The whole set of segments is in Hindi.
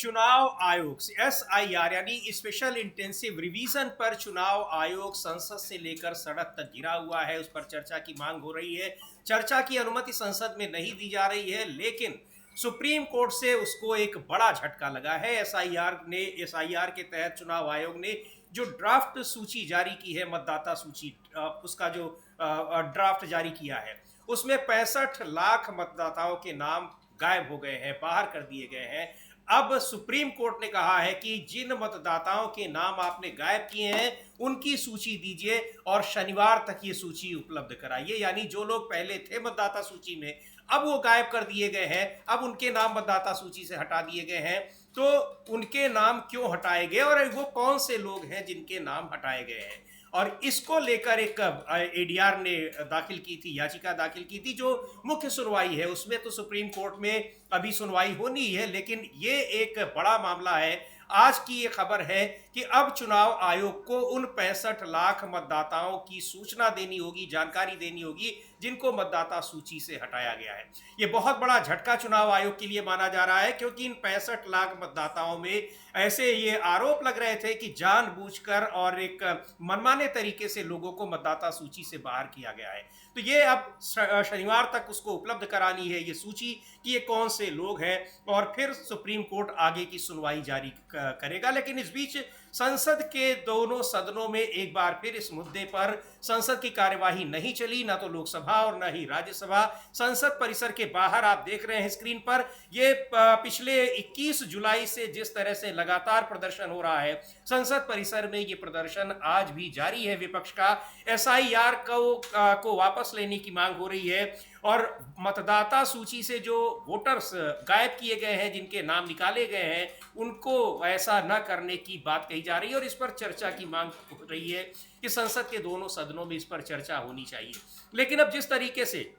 चुनाव आयोग SIR यानी स्पेशल इंटेंसिव रिवीजन पर चुनाव आयोग संसद से लेकर सड़क तक घिरा हुआ है। उस पर चर्चा की मांग हो रही है। चर्चा की अनुमति संसद में नहीं दी जा रही है, लेकिन सुप्रीम कोर्ट से उसको एक बड़ा झटका लगा है। SIR के तहत चुनाव आयोग ने जो ड्राफ्ट सूची जारी की है, मतदाता सूची, उसका जो ड्राफ्ट जारी किया है, उसमें 65 लाख मतदाताओं के नाम गायब हो गए हैं, बाहर कर दिए गए हैं। अब सुप्रीम कोर्ट ने कहा है कि जिन मतदाताओं के नाम आपने गायब किए हैं उनकी सूची दीजिए और शनिवार तक ये सूची उपलब्ध कराइए। यानी जो लोग पहले थे मतदाता सूची में, अब वो गायब कर दिए गए हैं, अब उनके नाम मतदाता सूची से हटा दिए गए हैं। तो उनके नाम क्यों हटाए गए और वो कौन से लोग हैं जिनके नाम हटाए गए हैं, और इसको लेकर एक ADR ने दाखिल की थी, याचिका दाखिल की थी, जो मुख्य सुनवाई है उसमें तो सुप्रीम कोर्ट में अभी सुनवाई होनी है, लेकिन ये एक बड़ा मामला है। आज की ये खबर है कि अब चुनाव आयोग को उन 65 लाख मतदाताओं की सूचना देनी होगी, जानकारी देनी होगी जिनको मतदाता सूची से हटाया गया है। ये बहुत बड़ा झटका चुनाव आयोग के लिए माना जा रहा है, क्योंकि इन 65 लाख मतदाताओं में ऐसे ये आरोप लग रहे थे कि जानबूझकर और एक मनमाने तरीके से लोगों को मतदाता सूची से बाहर किया गया है। तो ये अब शनिवार तक उसको उपलब्ध करानी है ये सूची कि ये कौन से लोग हैं, और फिर सुप्रीम कोर्ट आगे की सुनवाई जारी करेगा। लेकिन इस बीच संसद के दोनों सदनों में एक बार फिर इस मुद्दे पर संसद की कार्यवाही नहीं चली, ना तो लोकसभा और ना ही राज्यसभा। संसद परिसर के बाहर आप देख रहे हैं स्क्रीन पर, ये पिछले 21 जुलाई से जिस तरह से लगातार प्रदर्शन हो रहा है संसद परिसर में, ये प्रदर्शन आज भी जारी है। विपक्ष का SIR को वापस लेने की मांग हो रही है, और मतदाता सूची से जो वोटर्स गायब किए गए हैं, जिनके नाम निकाले गए हैं, उनको ऐसा न करने की बात कही जा रही है, और इस पर चर्चा की मांग हो रही है कि संसद के दोनों सदनों में इस पर चर्चा होनी चाहिए। लेकिन अब जिस तरीके से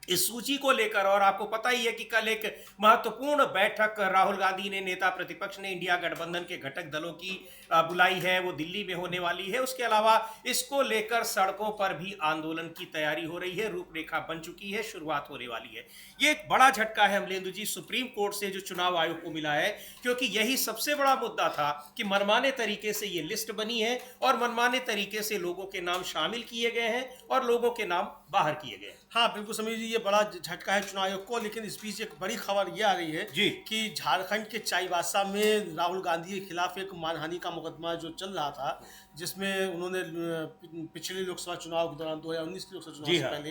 इस सूची को लेकर, और आपको पता ही है कि कल एक महत्वपूर्ण बैठक राहुल गांधी ने, नेता प्रतिपक्ष ने, इंडिया गठबंधन के घटक दलों की बुलाई है, वो दिल्ली में होने वाली है। उसके अलावा इसको लेकर सड़कों पर भी आंदोलन की तैयारी हो रही है, रूपरेखा बन चुकी है, शुरुआत होने वाली है। ये एक बड़ा झटका है अमलेंदु जी सुप्रीम कोर्ट से जो चुनाव आयोग को मिला है, क्योंकि यही सबसे बड़ा मुद्दा था कि मनमाने तरीके से ये लिस्ट बनी है और मनमाने तरीके से लोगों के नाम शामिल किए गए हैं और लोगों के नाम बाहर किए गए। हाँ बिल्कुल समीर जी, ये बड़ा झटका है चुनाव आयोग को। लेकिन इस बीच एक बड़ी खबर ये आ रही है जी कि झारखंड के चाईबासा में राहुल गांधी के खिलाफ एक मानहानि का मुकदमा जो चल रहा था, जिसमें उन्होंने पिछले लोकसभा चुनाव के दौरान 2019 के लोकसभा चुनाव से पहले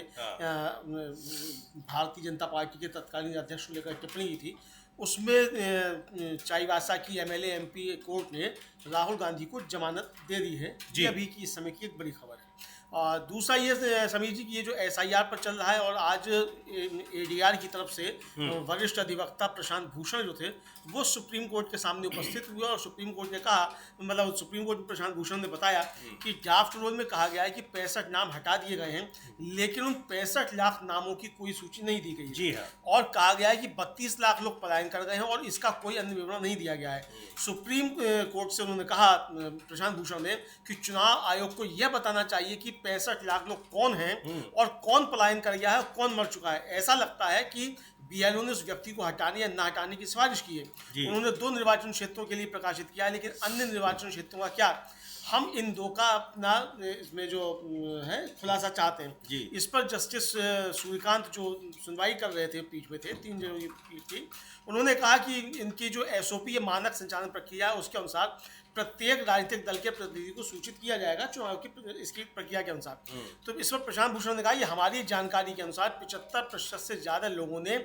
भारतीय जनता पार्टी के तत्कालीन अध्यक्ष को लेकर टिप्पणी की थी, उसमें चाईबासा की MLA MP कोर्ट ने राहुल गांधी को जमानत दे दी है। ये अभी की इस समय की एक बड़ी खबर है। और दूसरा ये समीर जी की ये जो SIR पर चल रहा है, और आज ADR की तरफ से वरिष्ठ अधिवक्ता प्रशांत भूषण जो थे वो सुप्रीम कोर्ट के सामने उपस्थित हुए, और सुप्रीम कोर्ट ने कहा, मतलब सुप्रीम कोर्ट में प्रशांत भूषण ने बताया कि ड्राफ्ट रूल में कहा गया है कि 65 नाम हटा दिए गए हैं, लेकिन उन 65 लाख नामों की कोई सूची नहीं दी गई। जी हाँ। और कहा गया है कि 32 लाख लोग पलायन कर गए हैं, और इसका कोई अन्य विवरण नहीं दिया गया है। सुप्रीम कोर्ट से उन्होंने कहा, प्रशांत भूषण ने, कि चुनाव आयोग को यह बताना चाहिए कि 65 लाख लोग कौन हैं और कौन पलायन कर गया है और कौन मर चुका है। ऐसा लगता है कि BLO ने उस व्यक्ति को हटाने या ना हटाने की सिफारिश की है। उन्होंने 2 निर्वाचन क्षेत्रों के लिए प्रकाशित किया है, लेकिन अन्य निर्वाचन क्षेत्रों का क्या, हम इन 2 का अपना इसमें जो है खुलासा चाहते हैं। इस पर जस्टिस सूर्यकांत जो सुनवाई कर रहे थे, पीठ में थे, 3 जनों की पीठ थी, उन्होंने कहा कि इनकी जो SOP या मानक संचालन प्रक्रिया है, उसके अनुसार प्रत्येक राजनीतिक दल के प्रतिनिधि को सूचित किया जाएगा चुनाव की इसकी प्रक्रिया के अनुसार। तो इस पर प्रशांत भूषण ने कहा, ये हमारी जानकारी के अनुसार 75% से ज़्यादा लोगों ने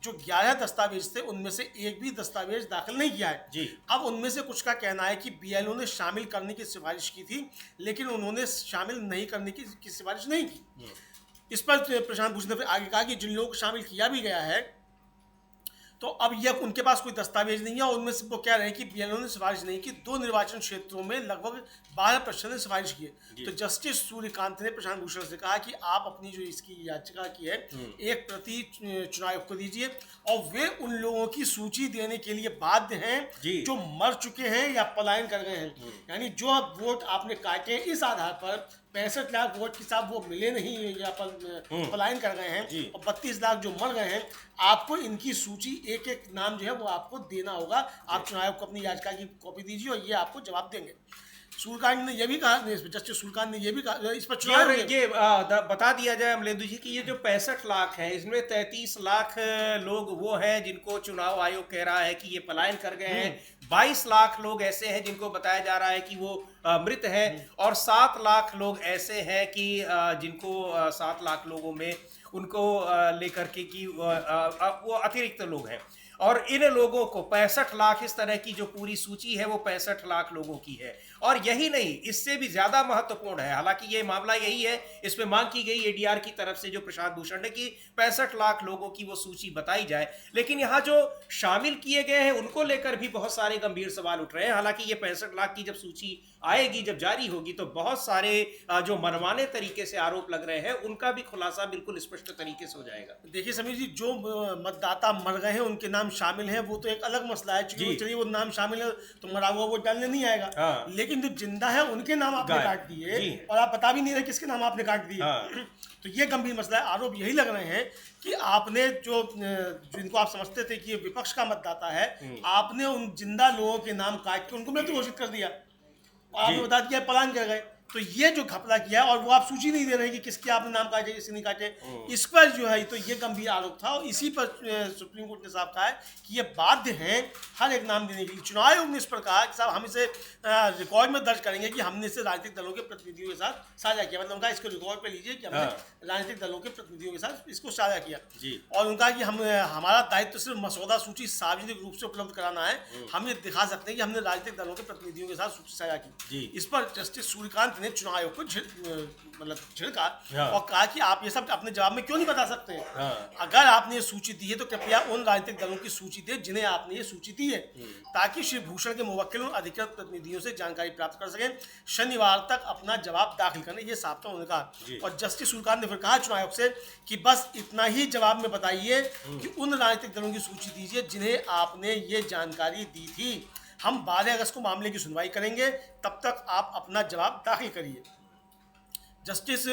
जो 11 दस्तावेज थे उनमें से एक भी दस्तावेज दाखिल नहीं किया है। अब उनमें से कुछ का कहना है कि BLO ने शामिल करने की सिफारिश की थी, लेकिन उन्होंने शामिल नहीं करने की सिफारिश नहीं की। इस पर प्रशांत भूषण ने फिर आगे कहा कि जिन लोगों को शामिल किया भी गया है, तो अब यह उनके पास कोई दस्तावेज नहीं है, और उनमें से वो कह रहे हैं कि BLO ने सिफारिश नहीं की। 2 निर्वाचन क्षेत्रों में लगभग 12% ने सिफारिश की है। तो जस्टिस सूर्यकांत ने प्रशांत भूषण से कहा कि आप अपनी जो इसकी याचिका की है, एक प्रति चुनाव आयोग को दीजिए, और वे उन लोगों की सूची देने के लिए बाध्य हैं जो मर चुके हैं या पलायन कर गए हैं। यानी जो वोट आपने काटे, इस आधार पर 65 लाख वोट के साथ वो मिले नहीं या पलायन कर गए जी। हैं, और 32 लाख जो मर गए हैं, आपको इनकी सूची एक एक नाम जो है वो आपको देना होगा। आप चुनाव आयोग को अपनी याचिका की कॉपी दीजिए और ये आपको जवाब देंगे। सूर्यकांत ने यह भी कहा, जस्टिस सूर्यकांत ने यह भी कहा इस पर चुनाव यार ये बता दिया जाए अमलेंदु जी कि ये जो 65 लाख है इसमें 33 लाख लोग वो हैं जिनको चुनाव आयोग कह रहा है कि ये पलायन कर गए हैं, 22 लाख लोग ऐसे हैं जिनको बताया जा रहा है कि वो मृत हैं, और 7 लाख लोग ऐसे हैं कि जिनको 7 लाख लोगों में उनको लेकर के कि वो अतिरिक्त लोग हैं। और इन लोगों को 65 लाख, इस तरह की जो पूरी सूची है वो 65 लाख लोगों की है। और यही नहीं, इससे भी ज्यादा महत्वपूर्ण है, हालांकि ये मामला यही है, इसमें मांग की गई एडीआर की तरफ से जो प्रशांत भूषण ने कि 65 लाख लोगों की वो सूची बताई जाए, लेकिन यहाँ जो शामिल किए गए हैं उनको लेकर भी बहुत सारे गंभीर सवाल उठ रहे हैं। हालांकि ये 65 लाख की जब सूची आएगी, जब जारी होगी, तो बहुत सारे जो मनमाने तरीके से आरोप लग रहे हैं उनका भी खुलासा बिल्कुल स्पष्ट तरीके से हो जाएगा। देखिए समीर जी, जो मतदाता मर गए हैं उनके नाम शामिल हैं वो तो एक अलग मसला है, चलिए वो नाम शामिल है तो मरा हुआ वोट डालने नहीं आएगा। हाँ। लेकिन जो जिंदा है उनके नाम आपने काट दिए और आप बता भी नहीं रहे किसके नाम आपने काट दिए। हाँ। तो ये गंभीर मसला है। आरोप यही लग रहे हैं कि आपने जिनको आप समझते थे कि ये विपक्ष का मतदाता है, आपने उन जिंदा लोगों के नाम काट के उनको मृत घोषित कर दिया और आपने बता दिया पलायन कर गए। तो ये जो घपला किया, और वो आप सूची नहीं दे रहे कि किसके आपने नाम काटे किसके नहीं काटे, इस पर जो है तो ये गंभीर आरोप था। और इसी पर सुप्रीम कोर्ट ने साफ कहा है कि ये बाध्य हैं हर एक नाम देने के लिए। चुनाव आयोग ने इस पर कहा कि साहब हम इसे रिकॉर्ड में दर्ज करेंगे कि हमने इसे राजनीतिक दलों के प्रतिनिधियों के साथ साझा किया। मतलब उनका इसको रिकॉर्ड पे लीजिए कि हमने राजनीतिक दलों के प्रतिनिधियों के साथ इसको साझा किया। और उनका कि हमारा दायित्व सिर्फ मसौदा सूची सार्वजनिक रूप से उपलब्ध कराना है, हम ये दिखा सकते हैं कि हमने राजनीतिक दलों के प्रतिनिधियों के साथ सूची साझा की। इस पर जस्टिस सूर्यकांत ने चुनाव आयोग को झिड़का और कहा कि आप ये सब अपने जवाब में क्यों नहीं बता सकते हैं। अगर आपने ये सूची दी है तो कृपया उन राजनीतिक दलों की सूची दे जिन्हें आपने ये सूची दी है, ताकि श्री भूषण के मुवक्किलों अधिकृत प्रतिनिधियों से जानकारी प्राप्त कर सकें, शनिवार तक अपना जवाब दाखिल करने, ये साफ था उन्होंने कहा। और जस्टिस सूर्यकांत ने फिर कहा चुनाव आयोग से कि बस इतना ही जवाब में बताइए कि उन राजनीतिक दलों की सूची दीजिए जिन्हें आपने ये जानकारी दी थी। हम 12 अगस्त को मामले की सुनवाई करेंगे, तब तक आप अपना जवाब दाखिल करिए। जस्टिस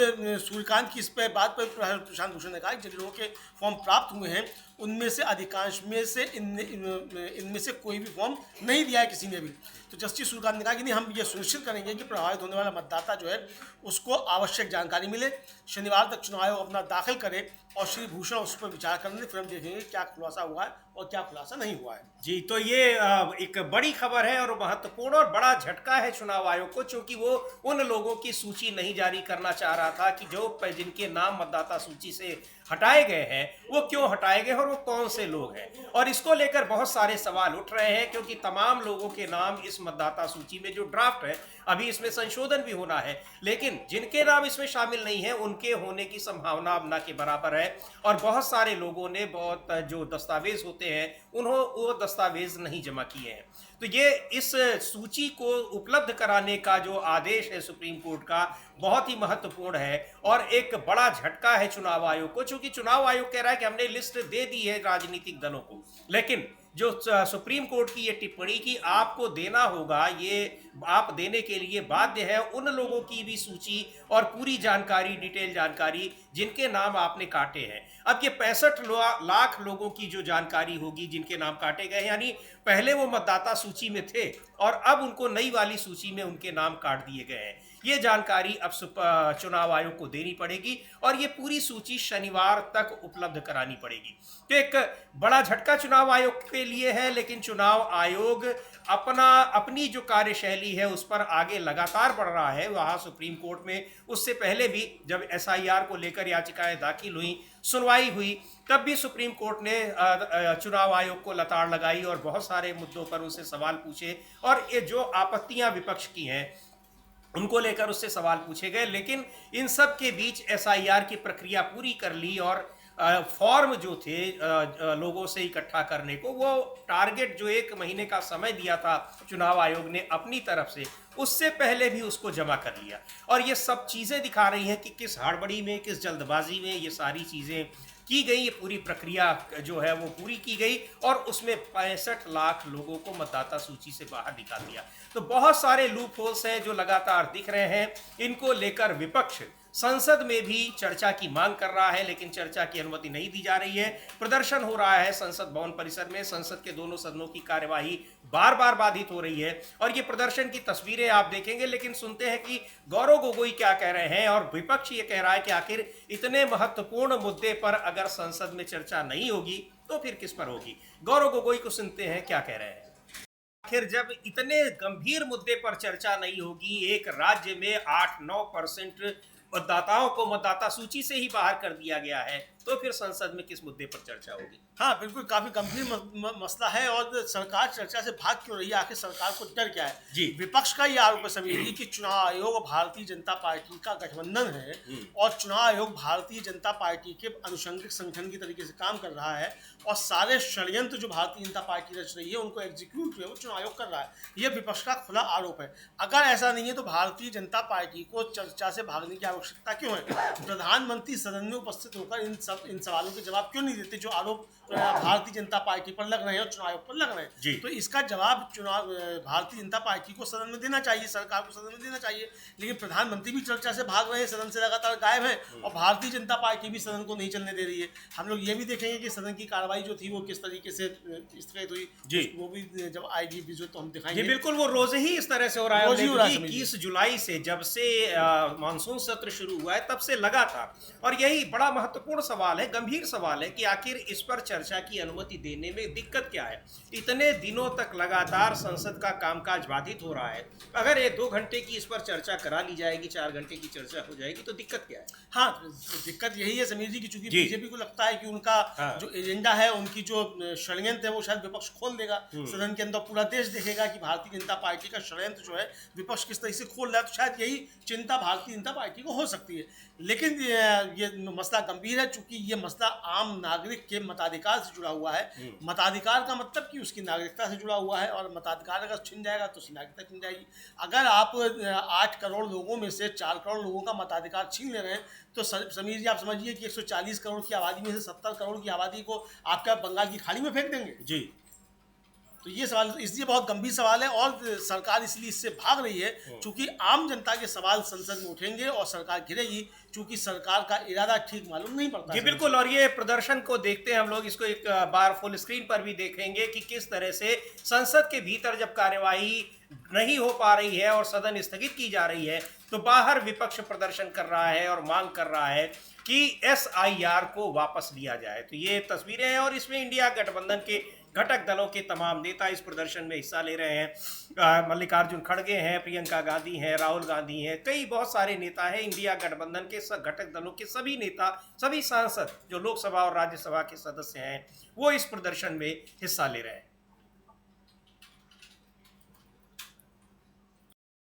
सूर्यकांत की इस पर बात पर प्रशांत भूषण ने कहा कि जिन लोगों के फॉर्म प्राप्त हुए हैं उनमें से अधिकांश में से इनमें से कोई भी फॉर्म नहीं दिया है किसी ने भी। तो जस्टिस सूर्यकांत ने कहा कि नहीं, हम ये सुनिश्चित करेंगे कि प्रभावित होने वाला मतदाता जो है उसको आवश्यक जानकारी मिले। शनिवार तक चुनाव आयोग अपना दाखिल करे और श्री भूषण उस पर विचार करने, फिर हम देखेंगे क्या खुलासा हुआ है और क्या खुलासा नहीं हुआ है। जी, तो ये एक बड़ी खबर है और महत्वपूर्ण और बड़ा झटका है चुनाव आयोग को, क्योंकि वो उन लोगों की सूची नहीं जारी करना चाह रहा था कि जो जिनके नाम मतदाता सूची से हटाए गए हैं वो क्यों हटाए गए और वो कौन से लोग हैं। और इसको लेकर बहुत सारे सवाल उठ रहे हैं, क्योंकि तमाम लोगों के नाम इस मतदाता सूची में जो ड्राफ्ट है, अभी इसमें संशोधन भी होना है, लेकिन जिनके नाम इसमें शामिल नहीं है उनके होने की संभावना अब ना के बराबर है। और बहुत सारे लोगों ने बहुत जो दस्तावेज होते हैं वो दस्तावेज नहीं जमा किए हैं। तो ये इस सूची को उपलब्ध कराने का जो आदेश है सुप्रीम कोर्ट का, बहुत ही महत्वपूर्ण है और एक बड़ा झटका है चुनाव आयोग को, क्योंकि चुनाव आयोग कह रहा है कि हमने लिस्ट दे दी है राजनीतिक दलों को, लेकिन जो सुप्रीम कोर्ट की ये टिप्पणी की आपको देना होगा, ये आप देने के लिए बाध्य है उन लोगों की भी सूची और पूरी जानकारी, डिटेल जानकारी जिनके नाम आपने काटे हैं। अब ये 65 लाख लोगों की जो जानकारी होगी जिनके नाम काटे गए, यानी पहले वो मतदाता सूची में थे और अब उनको नई वाली सूची में उनके नाम काट दिए गए हैं, ये जानकारी अब चुनाव आयोग को देनी पड़ेगी और ये पूरी सूची शनिवार तक उपलब्ध करानी पड़ेगी। तो एक बड़ा झटका चुनाव आयोग के लिए है, लेकिन चुनाव आयोग अपनी जो कार्यशैली है उस पर आगे लगातार बढ़ रहा है। वहाँ सुप्रीम कोर्ट में उससे पहले भी जब एसआईआर को लेकर याचिकाएं दाखिल हुई, सुनवाई हुई, तब भी सुप्रीम कोर्ट ने चुनाव आयोग को लताड़ लगाई और बहुत सारे मुद्दों पर उनसे सवाल पूछे और ये जो आपत्तियां विपक्ष की हैं उनको लेकर उससे सवाल पूछे गए। लेकिन इन सब के बीच एसआईआर की प्रक्रिया पूरी कर ली और फॉर्म जो थे लोगों से इकट्ठा करने को, वो टारगेट जो 1 महीने का समय दिया था चुनाव आयोग ने अपनी तरफ से, उससे पहले भी उसको जमा कर लिया। और ये सब चीज़ें दिखा रही हैं कि किस हड़बड़ी में, किस जल्दबाजी में ये सारी चीज़ें की गई, ये पूरी प्रक्रिया जो है वो पूरी की गई और उसमें 65 लाख लोगों को मतदाता सूची से बाहर निकाल दिया। तो बहुत सारे लूप होल्स हैं जो लगातार दिख रहे हैं। इनको लेकर विपक्ष संसद में भी चर्चा की मांग कर रहा है, लेकिन चर्चा की अनुमति नहीं दी जा रही है। प्रदर्शन हो रहा है संसद भवन परिसर में, संसद के दोनों सदनों की कार्यवाही बार बार बाधित हो रही है और ये प्रदर्शन की तस्वीरें आप देखेंगे। लेकिन सुनते हैं कि गौरव गोगोई क्या कह रहे हैं, और विपक्ष ये कह रहा है कि आखिर इतने महत्वपूर्ण मुद्दे पर अगर संसद में चर्चा नहीं होगी तो फिर किस पर होगी। गौरव गोगोई को सुनते हैं क्या कह रहे हैं। आखिर जब इतने गंभीर मुद्दे पर चर्चा नहीं होगी, एक राज्य में 8-9% मतदाताओं को मतदाता सूची से ही बाहर कर दिया गया है, तो फिर संसद में किस मुद्दे पर चर्चा होगी। हाँ बिल्कुल, काफी गंभीर मसला है और सरकार चर्चा से भाग क्यों रही है, आखिर सरकार को डर क्या है। जी। विपक्ष का ये आरोप है समीर जी कि चुनाव आयोग भारतीय जनता पार्टी का गठबंधन है और चुनाव आयोग भारतीय जनता पार्टी के अनुषंगिक संगठन की तरीके से काम कर रहा है और सारे षड्यंत्र जो भारतीय जनता पार्टी रच रही है उनको एग्जीक्यूट जो है वो चुनाव आयोग कर रहा है। ये विपक्ष का खुला आरोप है। अगर ऐसा नहीं है तो भारतीय जनता पार्टी को चर्चा से भागने की आवश्यकता क्यों है। प्रधानमंत्री सदन में उपस्थित होकर इन सवालों के जवाब क्यों नहीं देते जो आरोप भारतीय जनता पार्टी पर लग रहे हैं और चुनाव आयोग पर लग रहे हैं। तो इसका जवाब चुनाव भारतीय जनता पार्टी को सदन में देना चाहिए, सरकार को सदन में देना चाहिए। लेकिन प्रधानमंत्री भी चर्चा से भाग रहे हैं, सदन से लगातार गायब है और भारतीय जनता पार्टी भी सदन को नहीं चलने दे रही है। हम लोग ये भी देखेंगे कि सदन की कार्रवाई जो थी वो किस तरीके से स्थगित हुई, वो भी जब आएगी वीडियो तो हम दिखाएंगे। बिल्कुल, वो रोज ही इस तरह से हो रहा है। 21 जुलाई से जब से मानसून सत्र शुरू हुआ है तब से लगातार, और यही बड़ा महत्वपूर्ण सवाल है, गंभीर सवाल है कि आखिर इस पर चर्चा की अनुमति देने में दिक्कत क्या है। इतने दिनों तक लगातार संसद का कामकाज बाधित हो रहा है, अगर ये 2 घंटे की इस पर चर्चा करा ली जाएगी, 4 घंटे की चर्चा हो जाएगी, तो दिक्कत क्या है। हाँ, तो दिक्कत यही है समीर जी की चूंकि बीजेपी को लगता है कि उनका जो एजेंडा है, उनकी जो षड्यंत्र है वो शायद विपक्ष खोल देगा सदन के अंदर। पूरा देश देखेगा कि भारतीय जनता पार्टी का षड्यंत्र जो है विपक्ष किस तरह से खोल रहा है, तो शायद यही चिंता भारतीय जनता पार्टी को हो सकती है। लेकिन ये मसला गंभीर है चूंकि ये मसला आम नागरिक के मताधिकार से जुड़ा हुआ है। मताधिकार का मतलब कि उसकी नागरिकता से जुड़ा हुआ है और मताधिकार अगर छिन जाएगा तो उसकी नागरिकता छिन जाएगी। अगर आप 8 करोड़ लोगों में से 4 करोड़ लोगों का मताधिकार छीन ले रहे हैं तो समीर जी आप समझिए कि 140 करोड़ की आबादी में से 70 करोड़ की आबादी को आपका बंगाल की खाड़ी में फेंक देंगे। जी, तो ये सवाल इसलिए बहुत गंभीर सवाल है और सरकार इसलिए इससे भाग रही है क्योंकि आम जनता के सवाल संसद में उठेंगे और सरकार गिरेगी, क्योंकि सरकार का इरादा ठीक मालूम नहीं पड़ता। जी बिल्कुल, और ये प्रदर्शन को देखते हैं हम लोग, इसको एक बार फुल स्क्रीन पर भी देखेंगे कि किस तरह से संसद के भीतर जब कार्यवाही नहीं हो पा रही है और सदन स्थगित की जा रही है तो बाहर विपक्ष प्रदर्शन कर रहा है और मांग कर रहा है कि SIR को वापस लिया जाए। तो ये तस्वीरें हैं और इसमें इंडिया गठबंधन के घटक दलों के तमाम नेता इस प्रदर्शन में हिस्सा ले रहे हैं। मल्लिकार्जुन खड़गे हैं, प्रियंका गांधी हैं, राहुल गांधी हैं, कई बहुत सारे नेता हैं। इंडिया गठबंधन के घटक दलों के सभी नेता, सभी सांसद जो लोकसभा और राज्यसभा के सदस्य हैं वो इस प्रदर्शन में हिस्सा ले रहे हैं।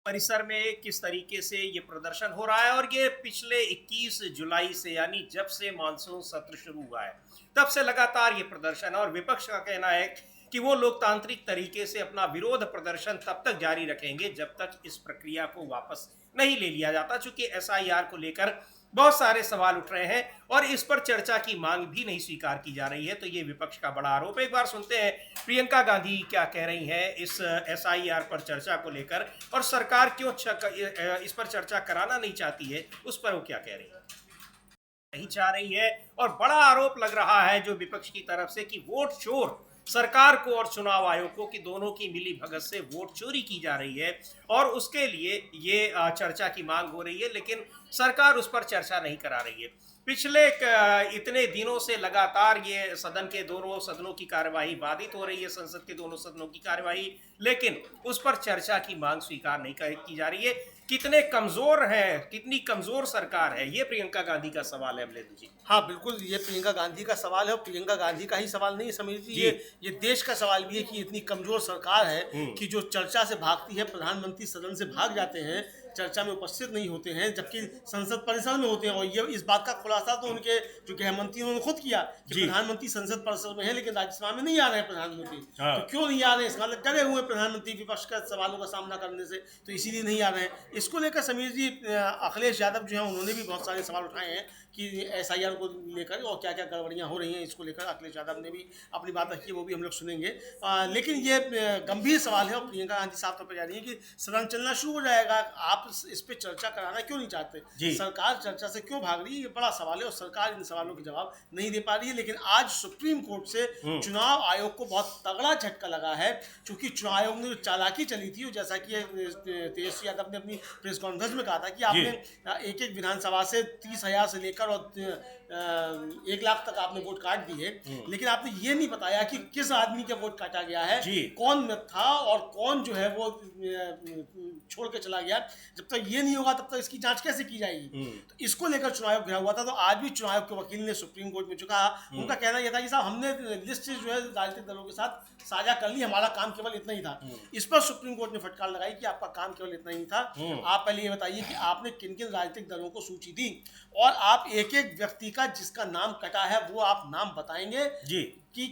परिसर में किस तरीके से ये प्रदर्शन हो रहा है, और ये पिछले 21 जुलाई से यानी जब से मानसून सत्र शुरू हुआ है तब से लगातार ये प्रदर्शन, और विपक्ष का कहना है कि वो लोकतांत्रिक तरीके से अपना विरोध प्रदर्शन तब तक जारी रखेंगे जब तक इस प्रक्रिया को वापस नहीं ले लिया जाता। चूंकि SIR को लेकर बहुत सारे सवाल उठ रहे हैं और इस पर चर्चा की मांग भी नहीं स्वीकार की जा रही है, तो ये विपक्ष का बड़ा आरोप है। एक बार सुनते हैं प्रियंका गांधी क्या कह रही हैं इस SIR पर चर्चा को लेकर, और सरकार क्यों इस पर चर्चा कराना नहीं चाहती है, उस पर वो क्या कह रही है। नहीं चाह रही है, और बड़ा आरोप लग रहा है जो विपक्ष की तरफ से कि वोट चोर सरकार को और चुनाव आयोग को, कि दोनों की मिली भगत से वोट चोरी की जा रही है और उसके लिए ये चर्चा की मांग हो रही है, लेकिन सरकार उस पर चर्चा नहीं करा रही है। पिछले इतने दिनों से लगातार ये सदन के दोनों सदनों की कार्यवाही बाधित हो रही है, संसद के दोनों सदनों की कार्यवाही, लेकिन उस पर चर्चा की मांग स्वीकार नहीं की जा रही है। कितने कमजोर है, कितनी कमजोर सरकार है, ये प्रियंका गांधी का सवाल है अमलेंदु जी। हाँ बिल्कुल, ये प्रियंका गांधी का सवाल है और प्रियंका गांधी का ही सवाल नहीं है समीर जी, ये देश का सवाल भी है कि इतनी कमजोर सरकार है कि जो चर्चा से भागती है, प्रधानमंत्री सदन से भाग जाते हैं, चर्चा में उपस्थित नहीं होते हैं, जबकि संसद परिसर में होते हैं। और ये इस बात का खुलासा तो उनके जो गृह मंत्री उन्होंने खुद किया कि जी। प्रधानमंत्री संसद परिसर में है लेकिन राज्यसभा में नहीं आ रहे हैं प्रधानमंत्री। हाँ। तो क्यों नहीं आ रहे हैं? इसका मतलब डरे हुए प्रधानमंत्री विपक्ष का सवालों का सामना करने से, तो इसीलिए नहीं आ रहे हैं। इसको लेकर समीर जी, अखिलेश यादव जो है उन्होंने भी बहुत सारे सवाल उठाए हैं कि एसआईआर को लेकर और क्या क्या गड़बड़ियां हो रही हैं। इसको लेकर अखिलेश यादव ने भी अपनी बात रखी है, वो भी हम लोग सुनेंगे। लेकिन ये गंभीर सवाल है और प्रियंका गांधी साफ तौर पर कह रही है कि सदन चलना शुरू हो जाएगा, आप इस पर चर्चा कराना क्यों नहीं चाहते? जी। सरकार चर्चा से क्यों भाग रही है? ये बड़ा सवाल है और सरकार इन सवालों के जवाब नहीं दे पा रही है। लेकिन आज सुप्रीम कोर्ट से चुनाव आयोग को बहुत तगड़ा झटका लगा है, क्योंकि चुनाव आयोग ने जो चालाकी चली थी, जैसा कि तेजस्वी यादव ने अपनी प्रेस कॉन्फ्रेंस में कहा था कि आपने एक एक विधानसभा से 30,000 से लेकर और 1 लाख तक आपने वोट काट दिए, लेकिन आपने ये नहीं बताया कि किस आदमी के वोट काटा गया है, कौन में था और कौन जो है वो छोड़ के चला गया। जब तक ये नहीं होगा तब तक इसकी जांच कैसे की जाएगी? तो इसको लेकर चुनाव आयोग घिरा हुआ था। तो आज भी चुनाव आयोग के वकील ने सुप्रीम कोर्ट में चुका, उनका कहना यह था कि साहब हमने लिस्ट जो है राजनीतिक दलों के साथ साझा कर ली, हमारा काम केवल इतना ही था। इस पर सुप्रीम कोर्ट ने फटकार लगाई कि आपका काम केवल इतना ही था। आप पहले ये बताइए कि आपने किन किन राजनीतिक दलों को सूची दी और आप एक एक व्यक्ति का जिसका नाम कटा है वो आप नाम बताएंगे जी कि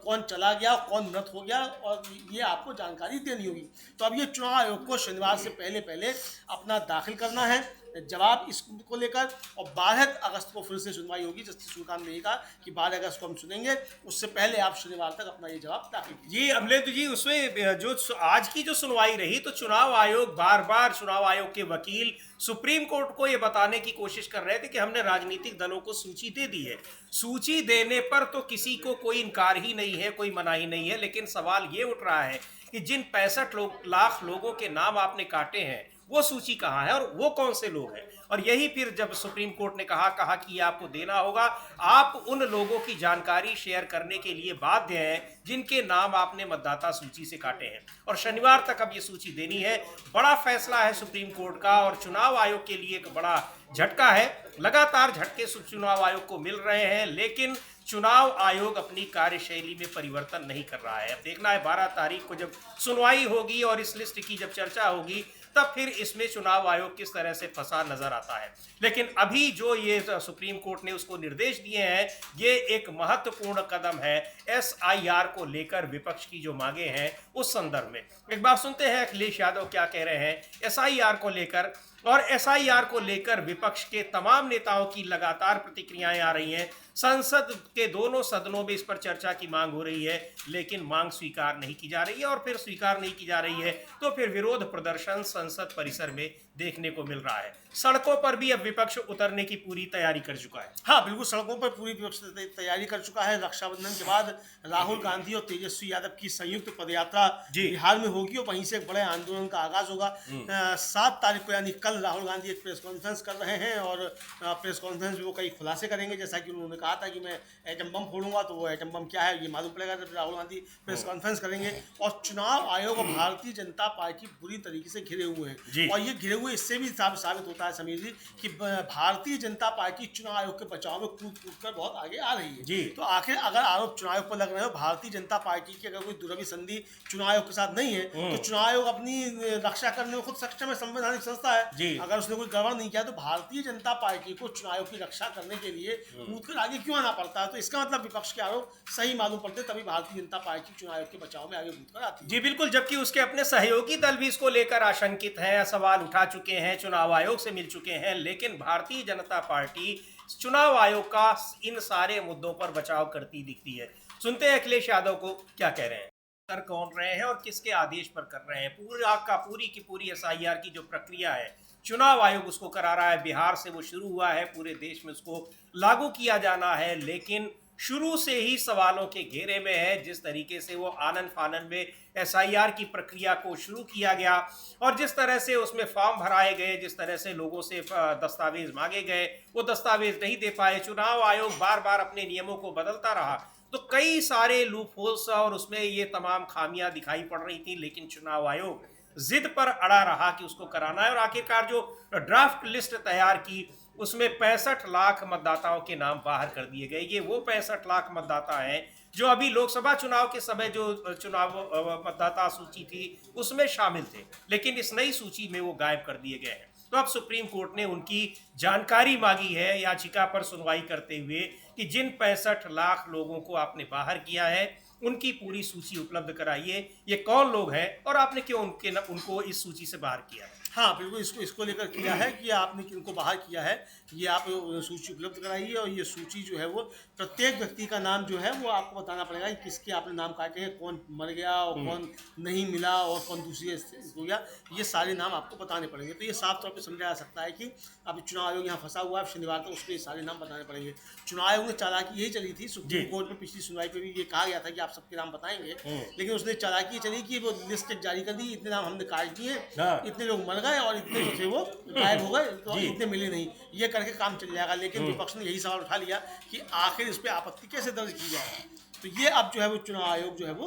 कौन चला गया, कौन मृत हो गया, और ये आपको जानकारी देनी होगी। तो अब ये चुनाव आयोग को शनिवार से पहले अपना दाखिल करना है जवाब इसको लेकर, और 12 अगस्त को फिर से सुनवाई होगी। जस्टिस सुल्तान ने कहा कि 12 अगस्त को हम सुनेंगे, उससे पहले आप शनिवार तक अपना ये जवाब दाखिल कीजिए। जी अमलेद जी, उसमें जो आज की जो सुनवाई रही, तो चुनाव आयोग बार चुनाव आयोग के वकील सुप्रीम कोर्ट को ये बताने की कोशिश कर रहे थे कि हमने राजनीतिक दलों को सूची दे दी है। सूची देने पर तो किसी को कोई इनकार ही नहीं है, कोई मनाही नहीं है, लेकिन सवाल ये उठ रहा है कि जिन 65 लाख लोगों के नाम आपने काटे हैं वो सूची कहाँ है और वो कौन से लोग हैं? और यही फिर जब सुप्रीम कोर्ट ने कहा कि आपको देना होगा, आप उन लोगों की जानकारी शेयर करने के लिए बाध्य हैं जिनके नाम आपने मतदाता सूची से काटे हैं, और शनिवार तक अब ये सूची देनी है। बड़ा फैसला है सुप्रीम कोर्ट का और चुनाव आयोग के लिए एक बड़ा झटका है। लगातार झटके चुनाव आयोग को मिल रहे हैं, लेकिन चुनाव आयोग अपनी कार्यशैली में परिवर्तन नहीं कर रहा है। अब देखना है 12 तारीख को जब सुनवाई होगी और इस लिस्ट की जब चर्चा होगी, तब फिर इसमें चुनाव आयोग किस तरह से फंसा नजर आता है। लेकिन अभी जो ये सुप्रीम कोर्ट ने उसको निर्देश दिए हैं, ये एक महत्वपूर्ण कदम है एसआईआर को लेकर विपक्ष की जो मांगे हैं उस संदर्भ में। एक बार सुनते हैं अखिलेश यादव क्या कह रहे हैं एसआईआर को लेकर, और एसआईआर को लेकर विपक्ष के तमाम नेताओं की लगातार प्रतिक्रियाएं आ रही हैं। संसद के दोनों सदनों में इस पर चर्चा की मांग हो रही है, लेकिन मांग स्वीकार नहीं की जा रही है, और फिर स्वीकार नहीं की जा रही है तो फिर विरोध प्रदर्शन संसद परिसर में देखने को मिल रहा है। सड़कों पर भी अब विपक्ष उतरने की पूरी तैयारी कर चुका है। हाँ बिल्कुल, सड़कों पर पूरी विपक्ष तैयारी कर चुका है। रक्षाबंधन के बाद राहुल गांधी और तेजस्वी यादव की संयुक्त पदयात्रा बिहार में होगी और वहीं से एक बड़े आंदोलन का आगाज होगा। 7 तारीख को यानी कल राहुल गांधी एक प्रेस कॉन्फ्रेंस कर रहे हैं और प्रेस कॉन्फ्रेंस में वो कई खुलासे करेंगे। जैसा कि उन्होंने कहा था कि मैं एटम बम फोड़ूंगा, तो वो एटम बम क्या है ये मालूम पड़ेगा जब राहुल गांधी प्रेस कॉन्फ्रेंस करेंगे। और चुनाव आयोग और भारतीय जनता पार्टी बुरी तरीके से घिरे हुए हैं, और ये घिरे हुए इससे भी साबित होता है समीर जी कि भारतीय जनता पार्टी चुनाव आयोग के बचाव में कूद कर बहुत आगे आ रही है जी। तो आखिर अगर आरोप चुनाव आयोग पर लग रहे हो, भारतीय जनता पार्टी की अगर कोई दुरवी संधि चुनाव आयोग के साथ नहीं है, तो चुनाव आयोग अपनी रक्षा करने में खुद सक्षम है, संवैधानिक संस्था है। अगर उसने कोई गड़बड़ नहीं किया तो भारतीय जनता पार्टी को चुनाव आयोग की रक्षा करने के लिए कूद कर आगे क्यों आना पड़ता है? तो इसका मतलब विपक्ष के आरोप सही मालूम पड़ते, तभी भारतीय जनता पार्टी चुनाव आयोग के बचाव में आगे कूद कर आती है। जी बिल्कुल, जबकि उसके अपने सहयोगी दल भी इसको लेकर आशंकित हैं, सवाल उठा चुके हैं, चुनाव आयोग से मिल चुके हैं, लेकिन भारतीय जनता पार्टी चुनाव आयोग का इन सारे मुद्दों पर बचाव करती दिखती है। सुनते हैं अखिलेश यादव को क्या कह रहे हैं, कर कौन रहे हैं और किसके आदेश पर कर रहे हैं। पूरी की पूरी एसआईआर की जो प्रक्रिया है, चुनाव आयोग उसको करा रहा है। बिहार से वो शुरू हुआ है, पूरे देश में उसको लागू किया जाना है, लेकिन शुरू से ही सवालों के घेरे में है। जिस तरीके से वो आनन फानन में एसआईआर की प्रक्रिया को शुरू किया गया और जिस तरह से उसमें फॉर्म भराए गए, जिस तरह से लोगों से दस्तावेज मांगे गए, वो दस्तावेज नहीं दे पाए। चुनाव आयोग बार बार अपने नियमों को बदलता रहा, तो कई सारे लूप होल्स और उसमें ये तमाम खामियां दिखाई पड़ रही थी, लेकिन चुनाव आयोग जिद पर अड़ा रहा कि उसको कराना है। और आखिरकार जो ड्राफ्ट लिस्ट तैयार की, उसमें 65 लाख मतदाताओं के नाम बाहर कर दिए गए। ये वो 65 लाख मतदाता हैं जो अभी लोकसभा चुनाव के समय जो चुनाव मतदाता सूची थी उसमें शामिल थे, लेकिन इस नई सूची में वो गायब कर दिए गए हैं। तो अब सुप्रीम कोर्ट ने उनकी जानकारी मांगी है याचिका पर सुनवाई करते हुए कि जिन 65 लाख लोगों को आपने बाहर किया है उनकी पूरी सूची उपलब्ध कराइए, ये कौन लोग हैं और आपने क्यों उनको इस सूची से बाहर किया है। हाँ बिल्कुल, इसको लेकर किया है कि आपने किनको बाहर किया है, ये आप सूची उपलब्ध कराइए। और ये सूची जो है वो प्रत्येक व्यक्ति का नाम जो है वो आपको बताना पड़ेगा कि किसके आपने नाम काटे हैं, कौन मर गया और कौन नहीं मिला और कौन दूसरी हो गया, ये सारे नाम आपको बताने पड़ेंगे। तो ये साफ तौर पे समझा जा सकता है कि अब चुनाव आयोग यहाँ फंसा हुआ है, शनिवार को उसके सारे नाम बताने पड़ेंगे। चुनाव आयोग ने चालाकी यही चली थी, सुप्रीम कोर्ट में पिछली सुनवाई पे भी ये कहा गया था कि आप सबके नाम बताएंगे, लेकिन उसने चालाकी चली कि वो लिस्ट जारी कर दी, इतने नाम हमने काट दिए, इतने लोग मर गए और इतने जो थे वो गायब हो गए, तो इतने मिले नहीं, ये करके काम चल जाएगा। लेकिन विपक्ष ने यही सवाल उठा लिया कि आखिर इस पे आपत्ति कैसे दर्ज की जाए। तो ये अब जो है वो चुनाव आयोग जो है वो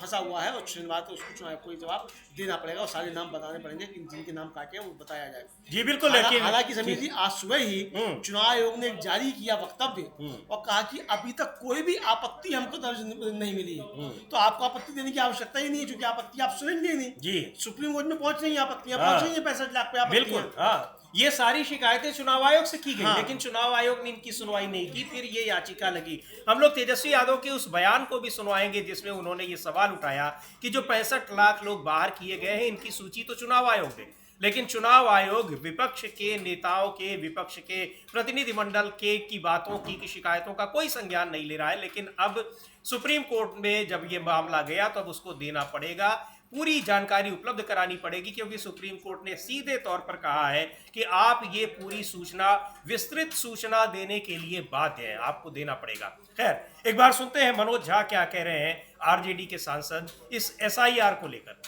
फंसा हुआ है और शनिवार को उसको चुनाव आयोग को जवाब देना पड़ेगा और सारे नाम बताने पड़ेंगे कि जिनके नाम काटे हैं वो बताया जाए। जी बिल्कुल। हालांकि समीर जी आज सुबह ही चुनाव आयोग ने जारी किया वक्तव्य और कहा कि अभी तक कोई भी आपत्ति हमको दर्ज नहीं मिली है, तो आपको आपत्ति देने की आवश्यकता ही नहीं है, क्योंकि आपत्ति आप सुनेंगे नहीं जी। सुप्रीम कोर्ट में पहुंच रही है आपत्तियां, पहुंच रही है 65 लाख पे। बिल्कुल ये सारी शिकायतें चुनाव आयोग से की गई, लेकिन चुनाव आयोग ने इनकी सुनवाई नहीं की, फिर ये याचिका लगी। हम लोग तेजस्वी यादव के उस बयान को भी सुनवाएंगे जिसमें उन्होंने ये सवाल उठाया कि जो 65 लाख लोग बाहर किए गए हैं इनकी सूची तो चुनाव आयोग दे, लेकिन चुनाव आयोग विपक्ष के नेताओं के, विपक्ष के प्रतिनिधिमंडल के की बातों की शिकायतों का कोई संज्ञान नहीं ले रहा है। लेकिन अब सुप्रीम कोर्ट में जब ये मामला गया तो अब उसको देना पड़ेगा, पूरी जानकारी उपलब्ध करानी पड़ेगी, क्योंकि सुप्रीम कोर्ट ने सीधे तौर पर कहा है कि आप ये पूरी सूचना, विस्तृत सूचना देने के लिए बाध्य हैं, आपको देना पड़ेगा। खैर एक बार सुनते हैं मनोज झा क्या कह रहे हैं, आरजेडी के सांसद, इस एसआईआर को लेकर।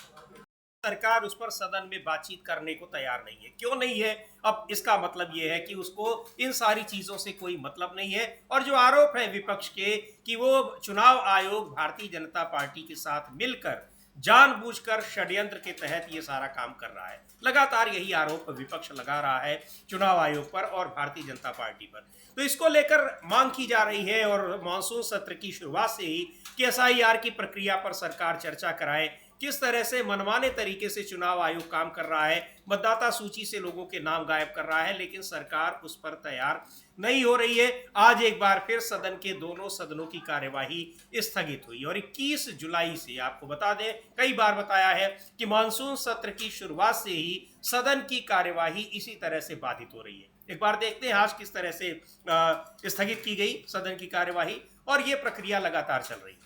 सरकार उस पर सदन में बातचीत करने को तैयार नहीं है, क्यों नहीं है? अब इसका मतलब यह है कि उसको इन सारी चीजों से कोई मतलब नहीं है। और जो आरोप है विपक्ष के कि वो चुनाव आयोग भारतीय जनता पार्टी के साथ मिलकर जानबूझकर षड्यंत्र के तहत ये सारा काम कर रहा है, लगातार यही आरोप विपक्ष लगा रहा है चुनाव आयोग पर और भारतीय जनता पार्टी पर। तो इसको लेकर मांग की जा रही है और मानसून सत्र की शुरुआत से ही कि एसआईआर की प्रक्रिया पर सरकार चर्चा कराए, किस तरह से मनमाने तरीके से चुनाव आयोग काम कर रहा है, मतदाता सूची से लोगों के नाम गायब कर रहा है, लेकिन सरकार उस पर तैयार नहीं हो रही है। आज एक बार फिर सदन के दोनों सदनों की कार्यवाही स्थगित हुई और 21 जुलाई से, आपको बता दें कई बार बताया है कि मानसून सत्र की शुरुआत से ही सदन की कार्यवाही इसी तरह से बाधित हो रही है। एक बार देखते हैं आज किस तरह से स्थगित की गई सदन की कार्यवाही और ये प्रक्रिया लगातार चल रही है।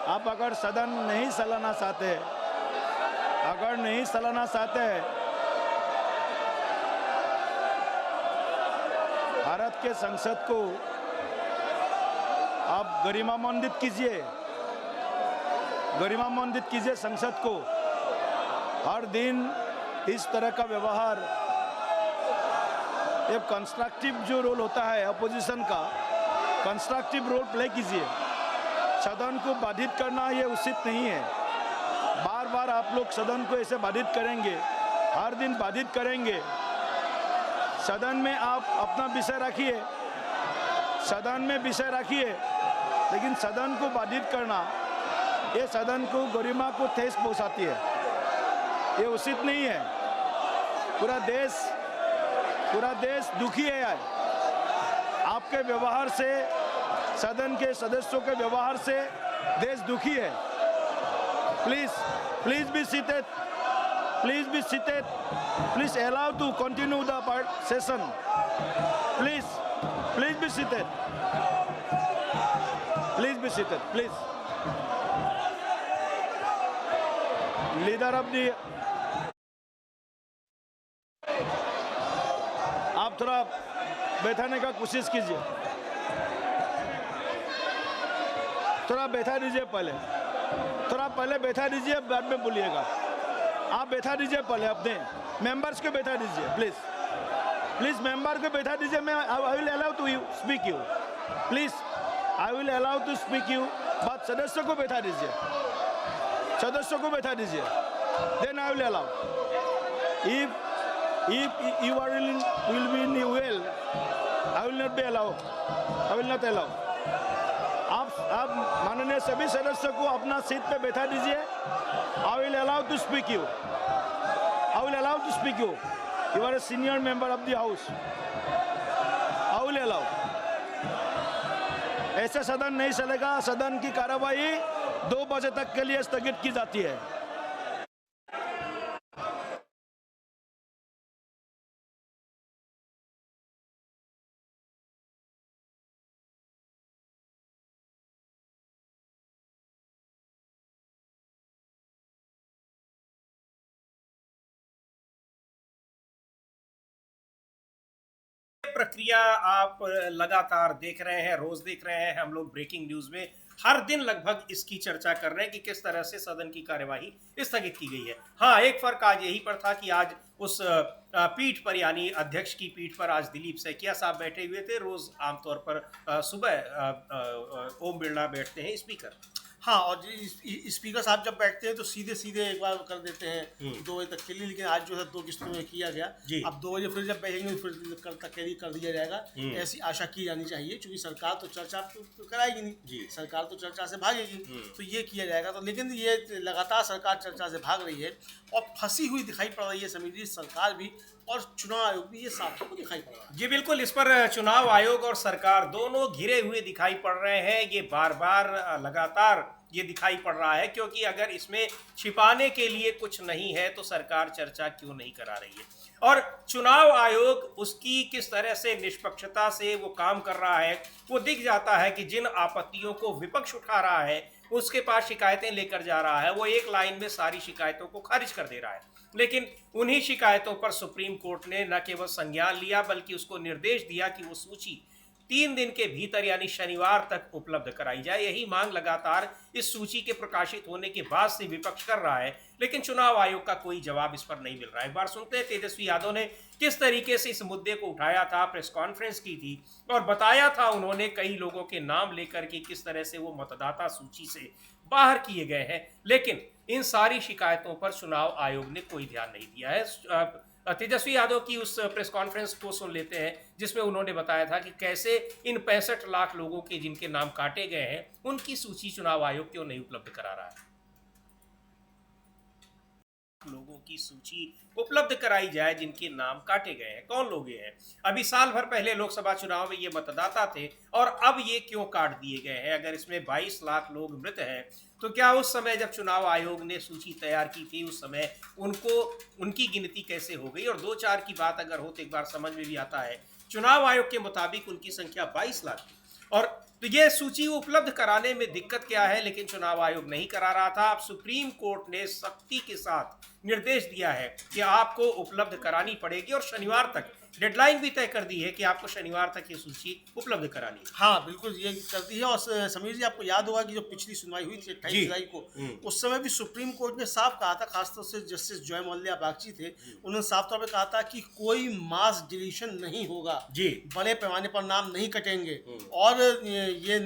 आप अगर सदन नहीं चलाना चाहते, अगर नहीं चलाना चाहते, भारत के संसद को आप गरिमामंडित कीजिए, गरिमामंडित कीजिए संसद को। हर दिन इस तरह का व्यवहार, एक कंस्ट्रक्टिव जो रोल होता है अपोजिशन का, कंस्ट्रक्टिव रोल प्ले कीजिए। सदन को बाधित करना ये उचित नहीं है। बार बार आप लोग सदन को ऐसे बाधित करेंगे, हर दिन बाधित करेंगे। सदन में आप अपना विषय रखिए, सदन में विषय रखिए, लेकिन सदन को बाधित करना ये सदन को, गरिमा को ठेस पहुंचाती है, ये उचित नहीं है। पूरा देश दुखी है आपके व्यवहार से, सदन के सदस्यों के व्यवहार से देश दुखी है। Please be seated, please be seated, please allow to continue the session, please be seated, please be seated, please. Leader of the, आप थोड़ा बैठाने का कोशिश कीजिए, थोड़ा बैठा दीजिए, थोड़ा पहले बैठा दीजिए, बाद में बोलिएगा। आप बैठा दीजिए पहले, अपने मेंबर्स को बैठा दीजिए, प्लीज मेंबर को बैठा दीजिए। मैं I will allow to speak you, please I will allow to speak you, but सदस्यों को बैठा दीजिए, सदस्यों को बैठा दीजिए, then I will allow. If you are will be in well, I will not be allow, I will not allow. आप माननीय सभी सदस्यों को अपना सीट पे बैठा दीजिए। I will allow to speak you. I will allow to speak you. You are a senior member of the house. I will allow. ऐसे सदन नहीं चलेगा। सदन की कार्यवाही 2 बजे तक के लिए स्थगित की जाती है। प्रक्रिया आप लगातार देख रहे हैं, रोज देख रहे हैं। हम लोग ब्रेकिंग न्यूज में हर दिन लगभग इसकी चर्चा कर रहे हैं कि किस तरह से सदन की कार्यवाही स्थगित की गई है। हाँ, एक फर्क आज यही पर था कि आज उस पीठ पर यानी अध्यक्ष की पीठ पर आज दिलीप सैकिया साहब बैठे हुए थे। रोज आमतौर पर सुबह ओम बिरला बैठते हैं स्पीकर। हाँ, और स्पीकर साहब जब बैठते हैं तो सीधे सीधे एक बार कर देते हैं 2 बजे तक के लिए, लेकिन आज जो है 2 किस्तों में किया गया। अब 2 बजे फिर जब बैठेंगे फिर कल तक के लिए कर दिया जाएगा। ऐसी आशा की जानी चाहिए, क्योंकि सरकार तो चर्चा तो कराएगी नहीं, सरकार तो चर्चा से भागेगी, तो ये किया जाएगा। तो लेकिन ये लगातार सरकार चर्चा से भाग रही है और फंसी हुई दिखाई पड़ रही है समिति सरकार भी और चुनाव आयोग भी, ये साफ को दिखाई पड़ रहा है। जी बिल्कुल, इस पर चुनाव आयोग और सरकार दोनों घिरे हुए दिखाई पड़ रहे हैं। ये बार बार लगातार ये दिखाई पड़ रहा है, क्योंकि अगर इसमें छिपाने के लिए कुछ नहीं है तो सरकार चर्चा क्यों नहीं करा रही है। और चुनाव आयोग उसकी किस तरह से निष्पक्षता से वो काम कर रहा है वो दिख जाता है कि जिन आपत्तियों को विपक्ष उठा रहा है, उसके पास शिकायतें लेकर जा रहा है, वो एक लाइन में सारी शिकायतों को खारिज कर दे रहा है। लेकिन उन्हीं शिकायतों पर सुप्रीम कोर्ट ने न केवल संज्ञान लिया बल्कि उसको निर्देश दिया कि वो सूची 3 दिन के भीतर यानी शनिवार तक उपलब्ध कराई जाए। यही मांग लगातार इस सूची के प्रकाशित होने के बाद से विपक्ष कर रहा है, लेकिन चुनाव आयोग का कोई जवाब इस पर नहीं मिल रहा है। एक बार सुनते हैं तेजस्वी यादव ने किस तरीके से इस मुद्दे को उठाया था, प्रेस कॉन्फ्रेंस की थी और बताया था उन्होंने कई लोगों के नाम लेकर के किस तरह से वो मतदाता सूची से बाहर किए गए हैं, लेकिन इन सारी शिकायतों पर चुनाव आयोग ने कोई ध्यान नहीं दिया है। तेजस्वी यादव की उस प्रेस कॉन्फ्रेंस को सुन लेते हैं जिसमें उन्होंने बताया था कि कैसे इन 65 लाख लोगों के जिनके नाम काटे गए हैं उनकी सूची चुनाव आयोग क्यों नहीं उपलब्ध करा रहा है। लोगों की सूची उपलब्ध कराई जाए जिनके नाम काटे गए हैं। कौन लोग ये हैं? अभी साल भर पहले लोकसभा चुनाव में ये मतदाता थे और अब ये क्यों काट दिए गए हैं? अगर इसमें 22 लाख लोग मृत हैं तो क्या उस समय जब चुनाव आयोग ने सूची तैयार की थी उस समय उनकी गिनती कैसे हो गई? और 2-4 की बात अगर हो तो एक बार समझ में भी आता है। चुनाव आयोग के मुताबिक उनकी संख्या 22 लाख और तो ये सूची उपलब्ध कराने में दिक्कत क्या है, लेकिन चुनाव आयोग नहीं करा रहा था। अब सुप्रीम कोर्ट ने सख्ती के साथ निर्देश दिया है कि आपको उपलब्ध करानी पड़ेगी और शनिवार तक डेडलाइन भी तय कर दी है कि आपको शनिवार तक ये सूची उपलब्ध करानी है। हाँ बिल्कुल, ये कर दी है। और समीर जी, आपको याद होगा कि जो पिछली सुनवाई हुई थी 28 जुलाई को, उस समय भी सुप्रीम कोर्ट ने साफ कहा था, खासतौर से जस्टिस जॉय मल्ल्या बागची थे, उन्होंने साफ तौर पे कहा था कि कोई मास डिलीशन नहीं होगा जी, बड़े पैमाने पर नाम नहीं कटेंगे और ये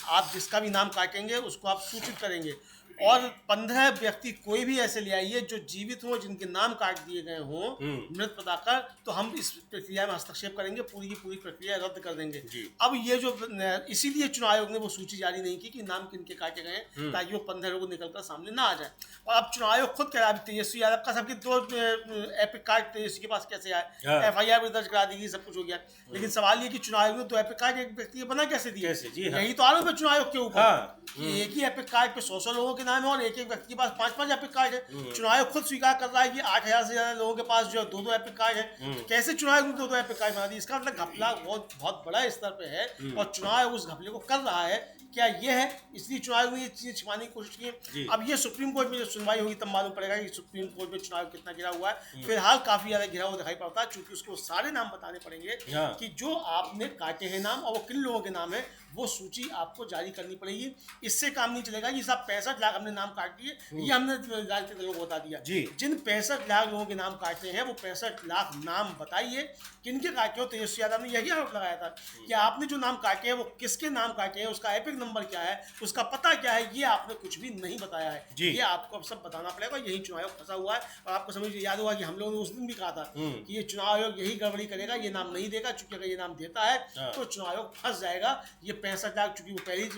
आप जिसका भी नाम काटेंगे उसको आप सूचित करेंगे और 15 व्यक्ति कोई भी ऐसे ले आइए जो जीवित हों, जिनके नाम काट दिए गए हों मृत पदाकर, तो हम इस प्रक्रिया में हस्तक्षेप करेंगे, पूरी की पूरी प्रक्रिया रद्द कर देंगे। अब ये जो इसीलिए चुनाव आयोग ने वो सूची जारी नहीं की कि नाम किनके काटे गए हैं, ताकि वो 15 लोग निकलकर सामने ना आ जाए। और अब चुनाव आयोग खुद कह रहा है तेजस्वी यादव का सबके 2 एपिक कार्ड तेजस्वी के पास कैसे आए, FIR भी दर्ज करा दी, सब कुछ हो गया, लेकिन सवाल ये कि चुनाव आयोग ने 2 एपिक कार्ड एक व्यक्ति बना कैसे दिए? यही तो आरोप है चुनाव आयोग के ऊपर, एक ही एपिक कार्ड पे 100 लोगों के नाम है और एक एक व्यक्ति के पास 5-5 एपिक कार्ड है। चुनाव आयोग खुद स्वीकार कर रहा है कि 8000 से ज्यादा लोगों के पास जो 2-2 एपिक कार्ड है। तो कैसे चुनाव आयोग ने 2-2 एपिक कार्ड बना दी? इसका मतलब घपला बहुत बड़ा स्तर पे है और चुनाव आयोग उस घपले को कर रहा है। क्या ये है? इसलिए चुनाव आयोग ने ये चीजें छिपाने की कोशिश की। अब ये सुप्रीम कोर्ट में जब सुनवाई होगी तब मालूम पड़ेगा कि सुप्रीम कोर्ट में चुनाव कितना गिरा हुआ है। फिलहाल काफी ज्यादा गिरा हुआ दिखाई पड़ता है, क्योंकि उसको सारे नाम बताने पड़ेंगे कि जो आपने काटे हैं नाम और वो किन लोगों के नाम है, वो सूची आपको जारी करनी पड़ेगी। इससे काम नहीं चलेगा कि साहब 65 लाख हमने नाम काट दिए, ये हमने राजनीतिक दलों को बता दिया। जी। जिन 65 लाख लोगों के नाम काटे हैं, वो 65 लाख नाम बताइए किनके काटे हो। तेजस्वी यादव ने यही आरोप लगाया था कि आपने जो नाम काटे हैं वो किसके नाम काटे हैं, उसका एपिक नंबर क्या है, उसका पता क्या है, ये आपने कुछ भी नहीं बताया है। जी। ये आपको अब सब बताना पड़ेगा। यही चुनाव आयोग फंसा हुआ है। और आपको समझ याद होगा कि हम लोगों ने उस दिन भी कहा था कि ये चुनाव आयोग यही गड़बड़ी करेगा, ये नाम नहीं देगा, चूंकि अगर ये नाम देता है तो चुनाव आयोग फंस जाएगा। ये 65 लाख, चूंकि वो पहले ही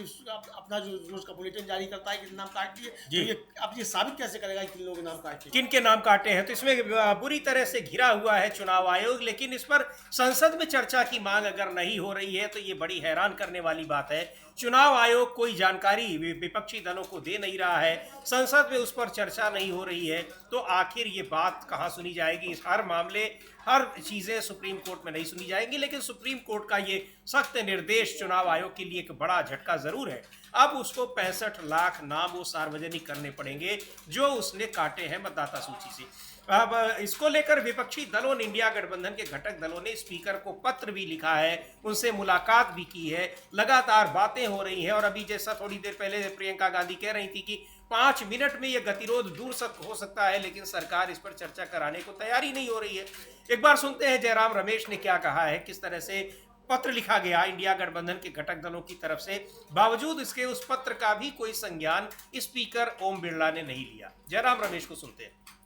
अपना जो रोज का बुलेटिन जारी करता है कि नाम काट दिए, तो ये अब ये साबित कैसे करेगा कि किन लोगों के नाम काटे, किन के नाम काटे हैं। तो इसमें बुरी तरह से घिरा हुआ है चुनाव आयोग, लेकिन इस पर संसद में चर्चा की मांग अगर नहीं हो रही है तो ये बड़ी हैरान करने वाली बात है। चुनाव आयोग कोई जानकारी विपक्षी दलों को दे नहीं रहा है, संसद में उस पर चर्चा नहीं हो रही है, तो आखिर ये बात कहाँ सुनी जाएगी। हर मामले, हर चीजें सुप्रीम कोर्ट में नहीं सुनी जाएंगी, लेकिन सुप्रीम कोर्ट का ये सख्त निर्देश चुनाव आयोग के लिए एक बड़ा झटका जरूर है। अब उसको 65 लाख नाम वो सार्वजनिक करने पड़ेंगे जो उसने काटे हैं मतदाता सूची से। अब इसको लेकर विपक्षी दलों ने, इंडिया गठबंधन के घटक दलों ने स्पीकर को पत्र भी लिखा है, उनसे मुलाकात भी की है, लगातार बातें हो रही हैं। और अभी जैसा थोड़ी देर पहले प्रियंका गांधी कह रही थी कि 5 मिनट में यह गतिरोध दूर हो सकता है, लेकिन सरकार इस पर चर्चा कराने को तैयार ही नहीं हो रही है। एक बार सुनते हैं जयराम रमेश ने क्या कहा है, किस तरह से पत्र लिखा गया इंडिया गठबंधन के घटक दलों की तरफ से। बावजूद इसके उस पत्र का भी कोई संज्ञान स्पीकर ओम बिरला ने नहीं लिया। जयराम रमेश को सुनते हैं।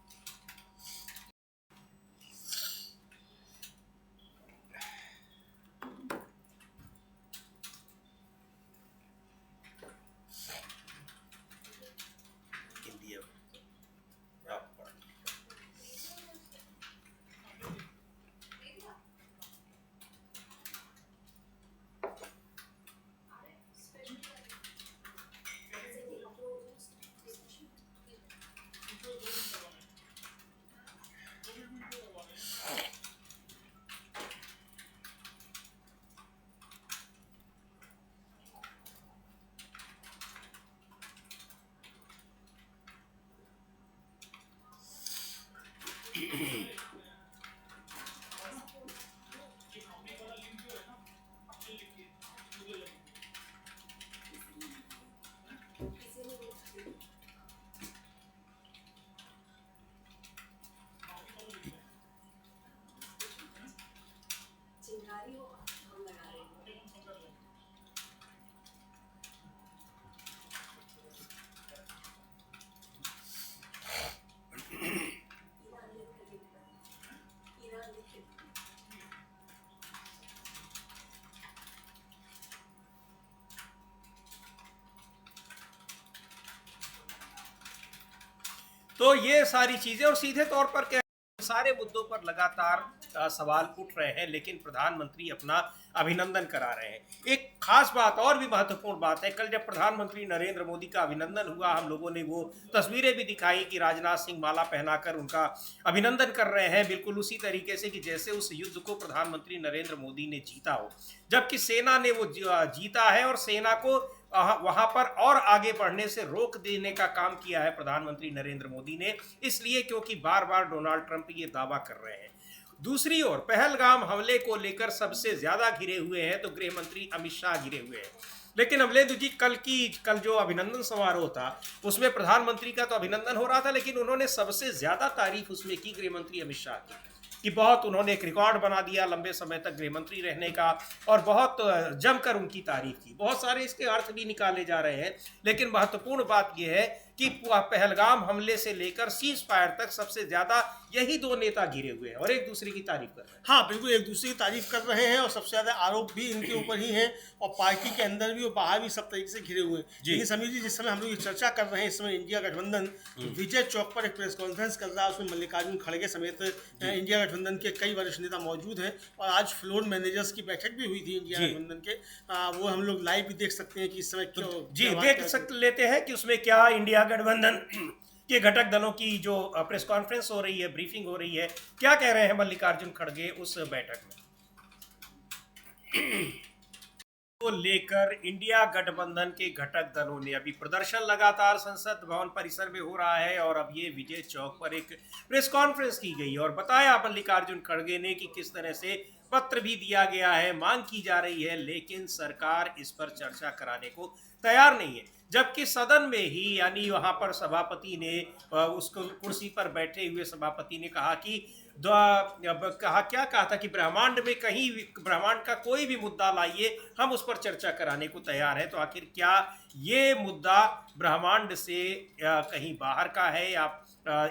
तो ये सारी चीजें, और सीधे तौर पर क्या सारे मुद्दों पर लगातार सवाल उठ रहे हैं, लेकिन प्रधानमंत्री अपना अभिनंदन करा रहे हैं। एक खास बात और भी महत्वपूर्ण बात है, कल जब प्रधानमंत्री नरेंद्र मोदी का अभिनंदन हुआ, हम लोगों ने वो तस्वीरें भी दिखाई कि राजनाथ सिंह माला पहनाकर उनका अभिनंदन कर रहे हैं, बिल्कुल उसी तरीके से कि जैसे उस युद्ध को प्रधानमंत्री नरेंद्र मोदी ने जीता हो, जबकि सेना ने वो जीता है और सेना को वहां पर और आगे बढ़ने से रोक देने का काम किया है प्रधानमंत्री नरेंद्र मोदी ने, इसलिए क्योंकि बार बार डोनाल्ड ट्रंप ये दावा कर रहे हैं। दूसरी ओर पहलगाम हमले को लेकर सबसे ज्यादा घिरे हुए हैं तो गृह मंत्री अमित शाह घिरे हुए हैं। लेकिन अमलेंदु जी, कल जो अभिनंदन समारोह था उसमें प्रधानमंत्री का तो अभिनंदन हो रहा था, लेकिन उन्होंने सबसे ज्यादा तारीफ उसमें की गृह मंत्री अमित शाह की कि बहुत उन्होंने एक रिकॉर्ड बना दिया लंबे समय तक गृह मंत्री रहने का, और बहुत जमकर उनकी तारीफ की। बहुत सारे इसके अर्थ भी निकाले जा रहे हैं, लेकिन महत्वपूर्ण बात यह है कि पहलगाम हमले से लेकर सीज फायर तक सबसे ज्यादा यही दो नेता घिरे हुए हैं और एक दूसरे की तारीफ कर रहे हैं। हाँ बिल्कुल, एक दूसरे की तारीफ कर रहे हैं और सबसे ज्यादा आरोप भी इनके ऊपर ही हैं, और पार्टी के अंदर भी और बाहर भी सब तरीके से घिरे हुए हैं। लेकिन समीर जी, जिस समय हम लोग ये चर्चा कर रहे हैं, इस समय इंडिया गठबंधन विजय चौक पर एक प्रेस कॉन्फ्रेंस कर रहा है, उसमें मल्लिकार्जुन खड़गे समेत इंडिया गठबंधन के कई वरिष्ठ नेता मौजूद हैं, और आज फ्लोर मैनेजर्स की बैठक भी हुई थी इंडिया गठबंधन के, वो हम लोग लाइव भी देख सकते हैं कि इस समय लेते हैं कि उसमें क्या इंडिया गठबंधन के घटक दलों की जो प्रेस कॉन्फ्रेंस हो रही है, ब्रीफिंग हो रही है, क्या कह रहे हैं मल्लिकार्जुन खड़गे उस बैठक में को लेकर। इंडिया गठबंधन के घटक दलों ने अभी प्रदर्शन लगातार संसद भवन परिसर में हो रहा है, और अब ये विजय चौक पर एक प्रेस कॉन्फ्रेंस की गई और बताया मल्लिकार्जुन खड़गे ने कि किस तरह से पत्र भी दिया गया है, मांग की जा रही है, लेकिन सरकार इस पर चर्चा कराने को तैयार नहीं है। जबकि सदन में ही यानी वहां पर सभापति ने उसको कुर्सी पर बैठे हुए सभापति ने कहा कि क्या कहा था कि ब्रह्मांड में कहीं ब्रह्मांड का कोई भी मुद्दा लाइए, हम उस पर चर्चा कराने को तैयार है। तो आखिर क्या ये मुद्दा ब्रह्मांड से कहीं बाहर का है या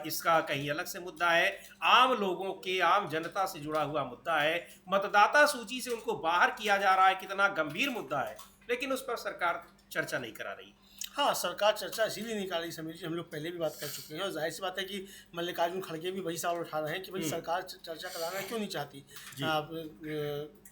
इसका कहीं अलग से मुद्दा है, आम लोगों के, आम जनता से जुड़ा हुआ मुद्दा है, मतदाता सूची से उनको बाहर किया जा रहा है, कितना गंभीर मुद्दा है, लेकिन उस पर सरकार चर्चा नहीं करा रही। हाँ, सरकार चर्चा इसीलिए नहीं कर रही समीर जी, हम लोग पहले भी बात कर चुके हैं और जाहिर सी बात है कि मल्लिकार्जुन खड़गे भी वही सवाल उठा रहे हैं कि भाई सरकार चर्चा कराना क्यों नहीं चाहती।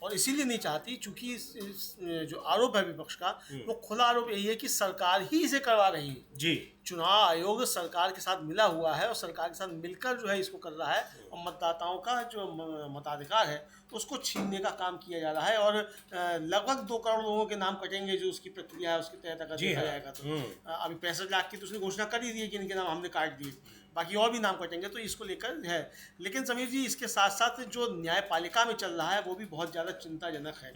और इसीलिए नहीं चाहती चूंकि इस जो आरोप है विपक्ष का, वो खुला आरोप यही है कि सरकार ही इसे करवा रही है जी। चुनाव आयोग सरकार के साथ मिला हुआ है और सरकार के साथ मिलकर जो है इसको कर रहा है और मतदाताओं का जो मताधिकार है उसको छीनने का काम किया जा रहा है। और लगभग 2 करोड़ लोगों के नाम कटेंगे जो उसकी प्रक्रिया है उसके तहत अगर देखा जाएगा तो अभी 65 लाख की तो उसने घोषणा कर ही दी है कि इनके नाम हमने काट दिए, बाकी और भी नाम कटेंगे, तो इसको लेकर है। लेकिन समीर जी, इसके साथ साथ जो न्यायपालिका में चल रहा है वो भी बहुत ज़्यादा चिंताजनक है।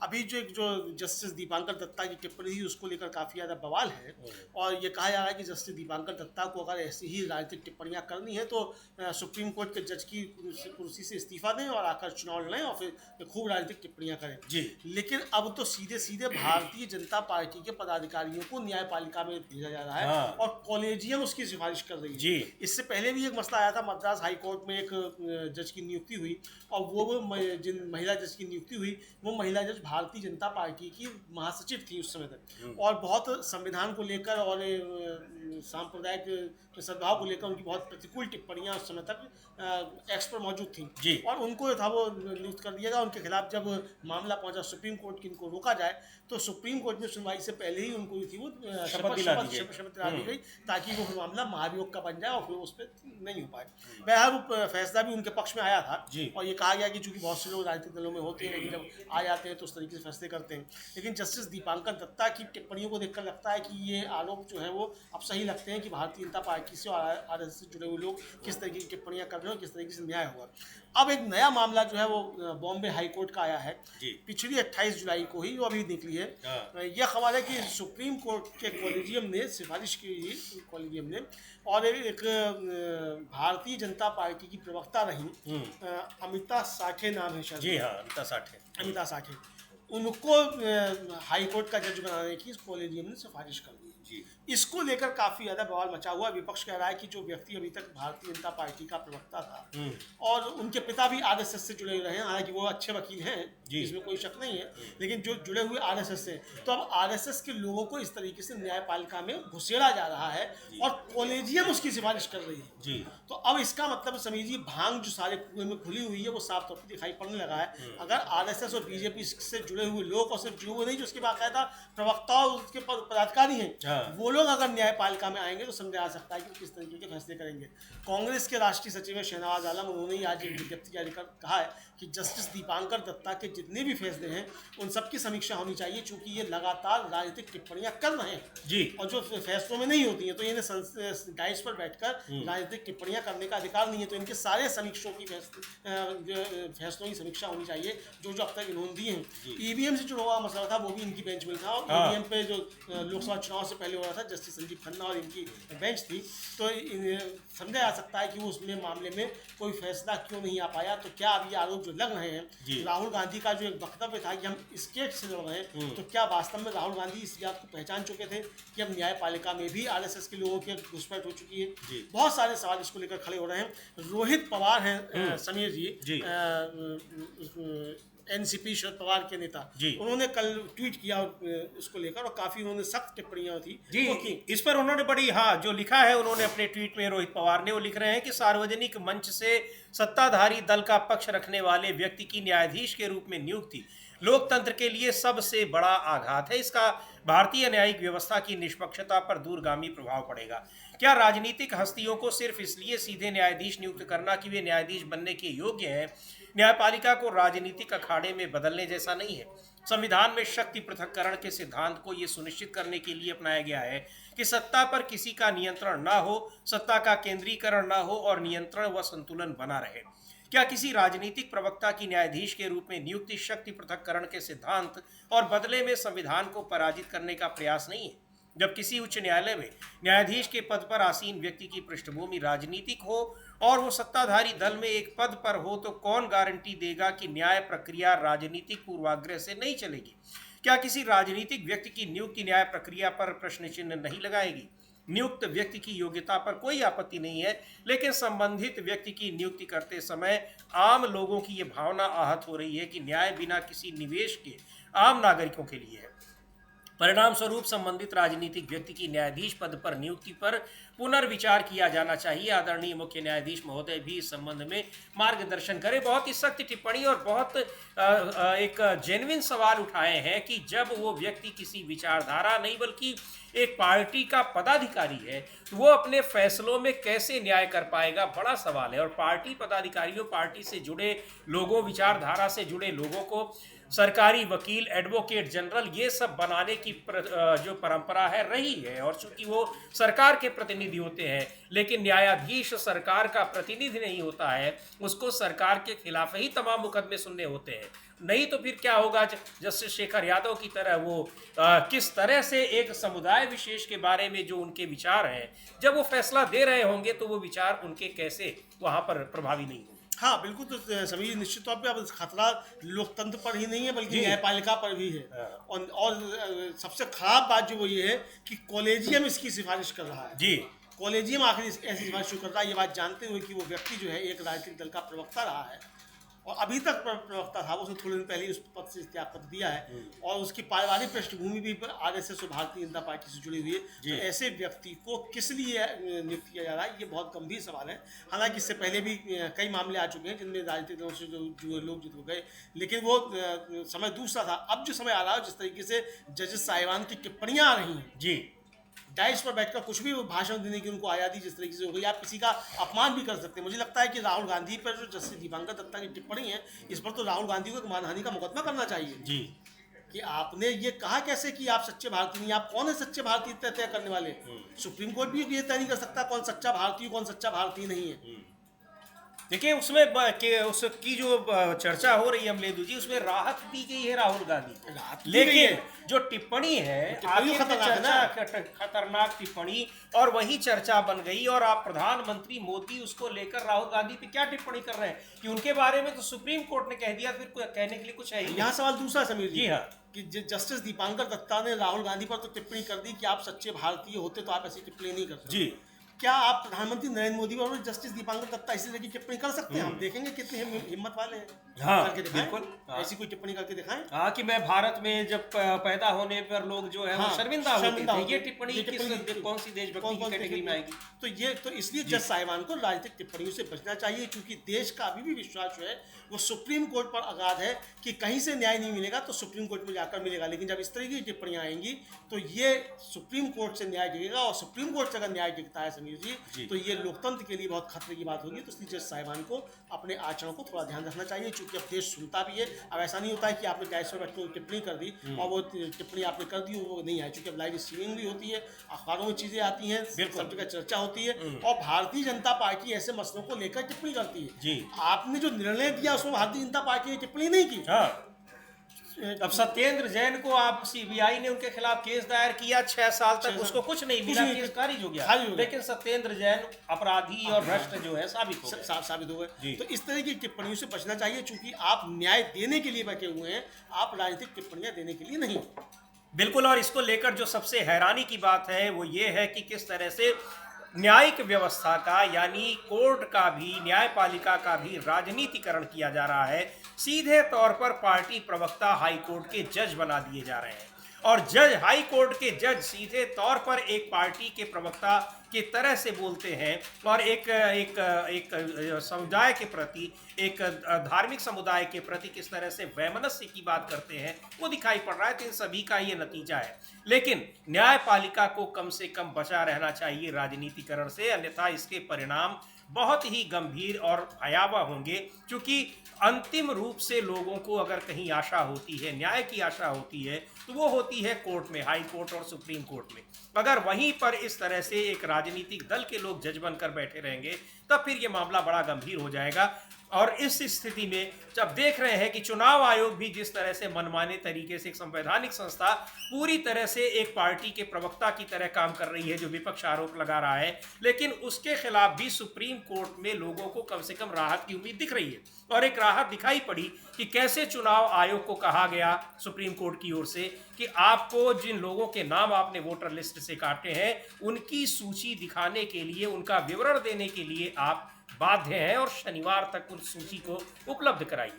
अभी जो जस्टिस दीपांकर दत्ता की टिप्पणी थी उसको लेकर काफ़ी ज़्यादा बवाल है और ये कहा जा रहा है कि जस्टिस दीपांकर दत्ता को अगर ऐसी ही राजनीतिक टिप्पणियां करनी है तो सुप्रीम कोर्ट के जज की कुर्सी से इस्तीफा दें और आकर चुनाव लड़ें और फिर खूब राजनीतिक टिप्पणियां करें जी। लेकिन अब तो सीधे सीधे भारतीय जनता पार्टी के पदाधिकारियों को न्यायपालिका में भेजा जा रहा है और कॉलेजियम उसकी सिफारिश कर रही है जी। इससे पहले भी एक मसला आया था, मद्रास हाई कोर्ट में एक जज की नियुक्ति हुई और वो जिन महिला जज की नियुक्ति हुई वो महिला जज भारतीय जनता पार्टी की महासचिव थी उस समय तक और बहुत संविधान को लेकर और सांप्रदायिक सद्भाव को लेकर उनकी बहुत प्रतिकूल टिप्पणियां उस समय तक एक्स पर मौजूद थी जी। और उनको था वो नियुक्त कर दिया गया। उनके खिलाफ जब मामला पहुंचा सुप्रीम कोर्ट की इनको रोका जाए तो सुप्रीम कोर्ट में सुनवाई से पहले ही उनको थी वो शपथ दिला दी गई ताकि वो मामला महाभियोग का बन जाए और फिर उस पर नहीं हो पाए। बहरहाल वो फैसला भी उनके पक्ष में आया था और ये कहा गया कि चूंकि बहुत से लोग राजनीतिक दलों में होते हैं लेकिन जब आ जाते हैं तो उस तरीके से फैसले करते हैं। लेकिन जस्टिस दीपांकर दत्ता की टिप्पणियों को देखकर लगता है कि ये आरोप जो है वो अब सही लगते हैं कि भारतीय जनता पार्टी से और आरएसएस से जुड़े हुए लोग किस तरीके की टिप्पणियां कर रहे हैं और किस तरीके से न्याय हुआ। अब एक नया मामला जो है वो बॉम्बे हाई कोर्ट का आया है पिछली 28 जुलाई को ही, जो अभी निकली है। यह खबर है कि सुप्रीम कोर्ट के कॉलेजियम ने सिफारिश की कॉलेजियम ने और एक भारतीय जनता पार्टी की प्रवक्ता रही अमिता साठे नाम है शायद। जी हाँ, अमिता साठे उनको हाई कोर्ट का जज बनाने की कॉलेजियम ने सिफारिश कर दी जी। इसको लेकर काफी ज्यादा बवाल मचा हुआ। विपक्ष कह रहा है कि जो व्यक्ति अभी तक भारतीय जनता पार्टी का प्रवक्ता था और उनके पिता भी आरएसएस से जुड़े रहे हैं, हालांकि वो अच्छे वकील हैं इसमें कोई शक नहीं है, लेकिन जो जुड़े हुए आरएसएस से, तो अब आरएसएस के लोगों को इस तरीके से न्यायपालिका में घुसेड़ा जा रहा है और कॉलेजियम उसकी सिफारिश कर रही है जी। तो अब इसका मतलब समझिए भांग जो सारे कुएं में खुली हुई है वो साफ तौर पर दिखाई पड़ने लगा है। अगर आरएसएस और बीजेपी से जुड़े हुए लोग और सिर्फ जुड़े हुए नहीं जो उसके बाकायदा प्रवक्ता और उसके पदाधिकारी हैं वो लोग अगर न्यायपालिका में आएंगे तो समझा जा सकता है कि किस तरीके के फैसले करेंगे। कांग्रेस के राष्ट्रीय सचिव है शहनवाज आलम, उन्होंने आज एक विज्ञप्ति जारी कर कहा है कि जस्टिस दीपांकर दत्ता के जितने भी फैसले हैं उन सब की समीक्षा होनी चाहिए क्योंकि ये लगातार राजनीतिक टिप्पणियां कर रहे हैं जी और जो फैसलों में नहीं होती हैं तो इन्हें डाइस पर बैठकर राजनीतिक टिप्पणियां करने का अधिकार नहीं है। तो इनके सारे समीक्षों की फैसलों की समीक्षा होनी चाहिए जो अब तक इन्होंने दिए हैं। ईवीएम से जुड़ा हुआ मसला था वो भी इनकी बेंच में था और ईवीएम पे जो लोकसभा चुनाव से पहले हो रहा था जस्टिस संजीव खन्ना और इनकी बेंच थी, तो समझा जा सकता है कि उसमें मामले में कोई फैसला क्यों नहीं आ पाया। तो क्या अब ये आरोप जो लग रहे हैं राहुल गांधी का जो एक वक्तव्य था कि हम स्टेट से लड़ रहे हैं, तो क्या वास्तव में राहुल गांधी इस बात को पहचान चुके थे कि अब न्यायपालिका में भी आरएसएस के लोगों की घुसपैठ हो चुकी है। बहुत सारे सवाल इसको लेकर खड़े हो रहे हैं। रोहित पवार हैं समीर जी एनसीपी शरद पवार के नेता, उन्होंने कल ट्वीट किया इसको लेकर और काफी उन्होंने सख्त टिप्पणियां थी जी इस पर। उन्होंने बड़ी जो लिखा है उन्होंने अपने ट्वीट में, रोहित पवार ने, वो लिख रहे हैं कि सार्वजनिक मंच से सत्ताधारी दल का पक्ष रखने वाले व्यक्ति की न्यायाधीश के रूप में नियुक्ति लोकतंत्र के लिए सबसे बड़ा आघात है। इसका भारतीय न्यायिक व्यवस्था की निष्पक्षता पर दूरगामी प्रभाव पड़ेगा। क्या राजनीतिक हस्तियों को सिर्फ इसलिए सीधे न्यायाधीश नियुक्त करना कि वे न्यायाधीश बनने के योग्य हैं न्यायपालिका को राजनीतिक अखाड़े में बदलने जैसा नहीं है? संविधान में शक्ति पृथक्करण के सिद्धांत को यह सुनिश्चित करने के लिए अपनाया गया है कि सत्ता पर किसी का नियंत्रण ना हो, सत्ता का केंद्रीकरण ना हो और नियंत्रण व संतुलन बना रहे। क्या किसी राजनीतिक प्रवक्ता की न्यायाधीश के रूप में नियुक्ति शक्ति पृथक्करण के सिद्धांत और बदले में संविधान को पराजित करने का प्रयास नहीं है? जब किसी उच्च न्यायालय में न्यायाधीश के पद पर आसीन व्यक्ति की पृष्ठभूमि राजनीतिक हो और वो सत्ताधारी दल में एक पद पर हो, तो कौन गारंटी देगा कि न्याय प्रक्रिया राजनीतिक पूर्वाग्रह से नहीं चलेगी? क्या किसी राजनीतिक व्यक्ति की नियुक्ति न्याय प्रक्रिया पर प्रश्न चिन्ह नहीं लगाएगी? नियुक्त व्यक्ति की योग्यता पर कोई आपत्ति नहीं है, लेकिन संबंधित व्यक्ति की नियुक्ति करते समय आम लोगों की ये भावना आहत हो रही है कि न्याय बिना किसी निवेश के आम नागरिकों के लिए है। परिणाम स्वरूप संबंधित राजनीतिक व्यक्ति की न्यायाधीश पद पर नियुक्ति पर पुनर्विचार किया जाना चाहिए। आदरणीय मुख्य न्यायाधीश महोदय भी इस संबंध में मार्गदर्शन करें। बहुत ही सख्त टिप्पणी और बहुत एक जेन्युइन सवाल उठाए हैं कि जब वो व्यक्ति किसी विचारधारा नहीं बल्कि एक पार्टी का पदाधिकारी है, तो वो अपने फैसलों में कैसे न्याय कर पाएगा, बड़ा सवाल है। और पार्टी पदाधिकारियों, पार्टी से जुड़े लोगों, विचारधारा से जुड़े लोगों को सरकारी वकील, एडवोकेट जनरल, ये सब बनाने की जो परंपरा है रही है, और चूंकि वो सरकार के प्रतिनिधि होते हैं, लेकिन न्यायाधीश सरकार का प्रतिनिधि नहीं होता है, उसको सरकार के खिलाफ ही तमाम मुकदमे सुनने होते हैं। नहीं तो फिर क्या होगा, जस्टिस शेखर यादव की तरह वो किस तरह से एक समुदाय विशेष के बारे में जो उनके विचार हैं, जब वो फैसला दे रहे होंगे तो वो विचार उनके कैसे वहाँ पर प्रभावी नहीं होंगे। हाँ बिल्कुल, तो सभी निश्चित तौर पे अब खतरा लोकतंत्र पर ही नहीं है बल्कि न्यायपालिका पर भी है। और सबसे खराब बात जो वो ये है कि कॉलेजियम इसकी सिफारिश कर रहा है। जी, कॉलेजियम आखिर ऐसी सिफारिश क्यों कर रहा है, ये बात जानते हुए कि वो व्यक्ति जो है एक राजनीतिक दल का प्रवक्ता रहा है और अभी तक प्रवक्ता था, उसने थोड़े दिन पहले उस पद से इस्तीफा कर दिया है और उसकी पारिवारिक पृष्ठभूमि भी आरएसएस और भारतीय जनता पार्टी से जुड़ी हुई है। तो ऐसे व्यक्ति को किस लिए नियुक्त किया जा रहा है, ये बहुत गंभीर सवाल है। हालांकि इससे पहले भी कई मामले आ चुके हैं जिनमें राजनीतिक दलों से जो लोग जुड़ गए, लेकिन वो समय दूसरा था। अब जो समय आ रहा है, जिस तरीके से जजेस साहिबान की टिप्पणियां आ रही हैं जी, डाइस पर बैठकर कुछ भी भाषण देने की उनको आज़ादी जिस तरीके से हो गई, आप किसी का अपमान भी कर सकते हैं। मुझे लगता है कि राहुल गांधी पर जो जस्टिस दीपांकर दत्ता की टिप्पणी है, इस पर तो राहुल गांधी को एक मानहानि का मुकदमा करना चाहिए जी, कि आपने ये कहा कैसे कि आप सच्चे भारतीय नहीं। आप कौन है सच्चे भारतीय तय करने वाले? सुप्रीम कोर्ट भी ये तय नहीं कर सकता कौन सच्चा भारतीय कौन सच्चा भारतीय नहीं है। देखिए उसमें उसकी जो चर्चा हो रही है अमलेदु जी, उसमें राहत दी गई है राहुल गांधी, लेकिन जो टिप्पणी है खतरनाक टिप्पणी, और वही चर्चा बन गई। और आप प्रधानमंत्री मोदी उसको लेकर राहुल गांधी पे क्या टिप्पणी कर रहे हैं कि उनके बारे में तो सुप्रीम कोर्ट ने कह दिया, फिर कहने के लिए कुछ है ही। यहाँ सवाल दूसरा समीर जी हाँ, कि जस्टिस दीपांकर दत्ता ने राहुल गांधी पर तो टिप्पणी कर दी कि आप सच्चे भारतीय होते तो आप ऐसी टिप्पणी नहीं करते। जी, क्या आप प्रधानमंत्री नरेंद्र मोदी और जस्टिस दीपांकर दत्ता इसी तरह की टिप्पणी कर सकते हैं? हम देखेंगे कितने हिम्मत वाले हैं। हाँ, करके दिखाएं, बिल्कुल, हाँ। ऐसी कोई टिप्पणी करके दिखाएं। हाँ, कि मैं भारत में जब पैदा होने पर लोग जो है वो शर्मिंदा होते थे। ये टिप्पणी कौन सी देशभक्ति की कैटेगरी में आएगी? तो इसलिए जज साहिबान को राजनीतिक टिप्पणियों से बचना चाहिए, क्योंकि देश का अभी भी विश्वास जो है वो सुप्रीम कोर्ट पर आगाध है कि कहीं से न्याय नहीं मिलेगा तो सुप्रीम कोर्ट में जाकर मिलेगा। लेकिन जब इस तरह की टिप्पणियां आएंगी तो ये सुप्रीम कोर्ट से न्याय गिरेगा, और सुप्रीम कोर्ट से अगर न्याय गिरता है समीर जी, तो ये लोकतंत्र के लिए बहुत खतरे की बात होगी। तो इसलिए जज साहिबान को अपने आचरण को थोड़ा ध्यान रखना चाहिए, क्योंकि अब देश सुनता भी है। अब ऐसा नहीं होता है कि आपने डाइस पर बैठकर टिप्पणी कर दी और वो टिप्पणी आपने कर दी वो नहीं आई, क्योंकि अब लाइव स्ट्रीमिंग भी होती है, अखबारों में चीजें आती हैं, सब जगह चर्चा होती है, और भारतीय जनता पार्टी ऐसे मसलों को लेकर टिप्पणी करती है। जी, आपने जो निर्णय दिया उसमें भारतीय जनता पार्टी ने टिप्पणी नहीं की। हाँ। अब सत्येंद्र जैन को आप सीबीआई ने उनके खिलाफ केस दायर किया, 6 साल तक उसको कुछ नहीं मिला, केस खारिज हो गया, लेकिन सत्येंद्र जैन अपराधी और भ्रष्ट जो है साबित हो गए। तो इस तरह की टिप्पणियों से बचना चाहिए, क्योंकि आप न्याय देने के लिए बैठे हुए हैं, आप राजनीतिक टिप्पणियां देने के लिए नहीं। बिल्कुल। और इसको लेकर जो सबसे हैरानी की बात है वो ये है कि किस तरह से न्यायिक व्यवस्था का, यानी कोर्ट का भी, न्यायपालिका का भी राजनीतिकरण किया जा रहा है। सीधे तौर पर पार्टी प्रवक्ता हाई कोर्ट के जज बना दिए जा रहे हैं, और जज, हाई कोर्ट के जज सीधे तौर पर एक पार्टी के प्रवक्ता की तरह से बोलते हैं, और एक समुदाय के प्रति, एक धार्मिक समुदाय के प्रति किस तरह से वैमनस्य की बात करते हैं, वो दिखाई पड़ रहा है। तो इन सभी का ये नतीजा है। लेकिन न्यायपालिका को कम से कम बचा रहना चाहिए राजनीतिकरण से, अन्यथा इसके परिणाम बहुत ही गंभीर और भयावह होंगे। क्योंकि अंतिम रूप से लोगों को अगर कहीं आशा होती है, न्याय की आशा होती है, तो वो होती है कोर्ट में, हाई कोर्ट और सुप्रीम कोर्ट में। अगर वहीं पर इस तरह से एक राजनीतिक दल के लोग जज बनकर बैठे रहेंगे, तब फिर ये मामला बड़ा गंभीर हो जाएगा। और इस स्थिति में जब देख रहे हैं कि चुनाव आयोग भी जिस तरह से मनमाने तरीके से एक संवैधानिक संस्था पूरी तरह से एक पार्टी के प्रवक्ता की तरह काम कर रही है, जो विपक्ष आरोप लगा रहा है, लेकिन उसके खिलाफ भी सुप्रीम कोर्ट में लोगों को कम से कम राहत की उम्मीद दिख रही है। और एक राहत दिखाई पड़ी कि कैसे चुनाव आयोग को कहा गया सुप्रीम कोर्ट की ओर से कि आपको जिन लोगों के नाम आपने वोटर लिस्ट से काटे हैं उनकी सूची दिखाने के लिए, उनका विवरण देने के लिए आप बाध्य हैं और शनिवार तक उस सूची को उपलब्ध कराइए।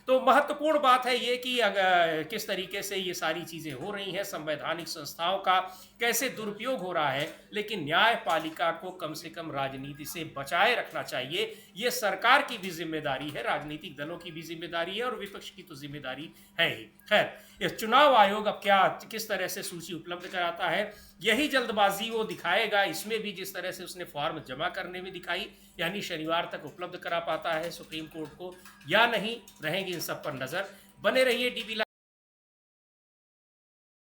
तो महत्वपूर्ण बात है ये कि अगर किस तरीके से ये सारी चीज़ें हो रही हैं, संवैधानिक संस्थाओं का कैसे दुरुपयोग हो रहा है, लेकिन न्यायपालिका को कम से कम राजनीति से बचाए रखना चाहिए। ये सरकार की भी जिम्मेदारी है, राजनीतिक दलों की भी जिम्मेदारी है और विपक्ष की तो जिम्मेदारी है ही। खैर, ये चुनाव आयोग अब किस तरह से सूची उपलब्ध कराता है, यही जल्दबाजी वो दिखाएगा। इसमें भी जिस तरह से उसने फॉर्म जमा करने में दिखाई, यानी शनिवार तक उपलब्ध करा पाता है सुप्रीम कोर्ट को या नहीं, रहेंगे इन सब पर नजर। बने रहिए डीबी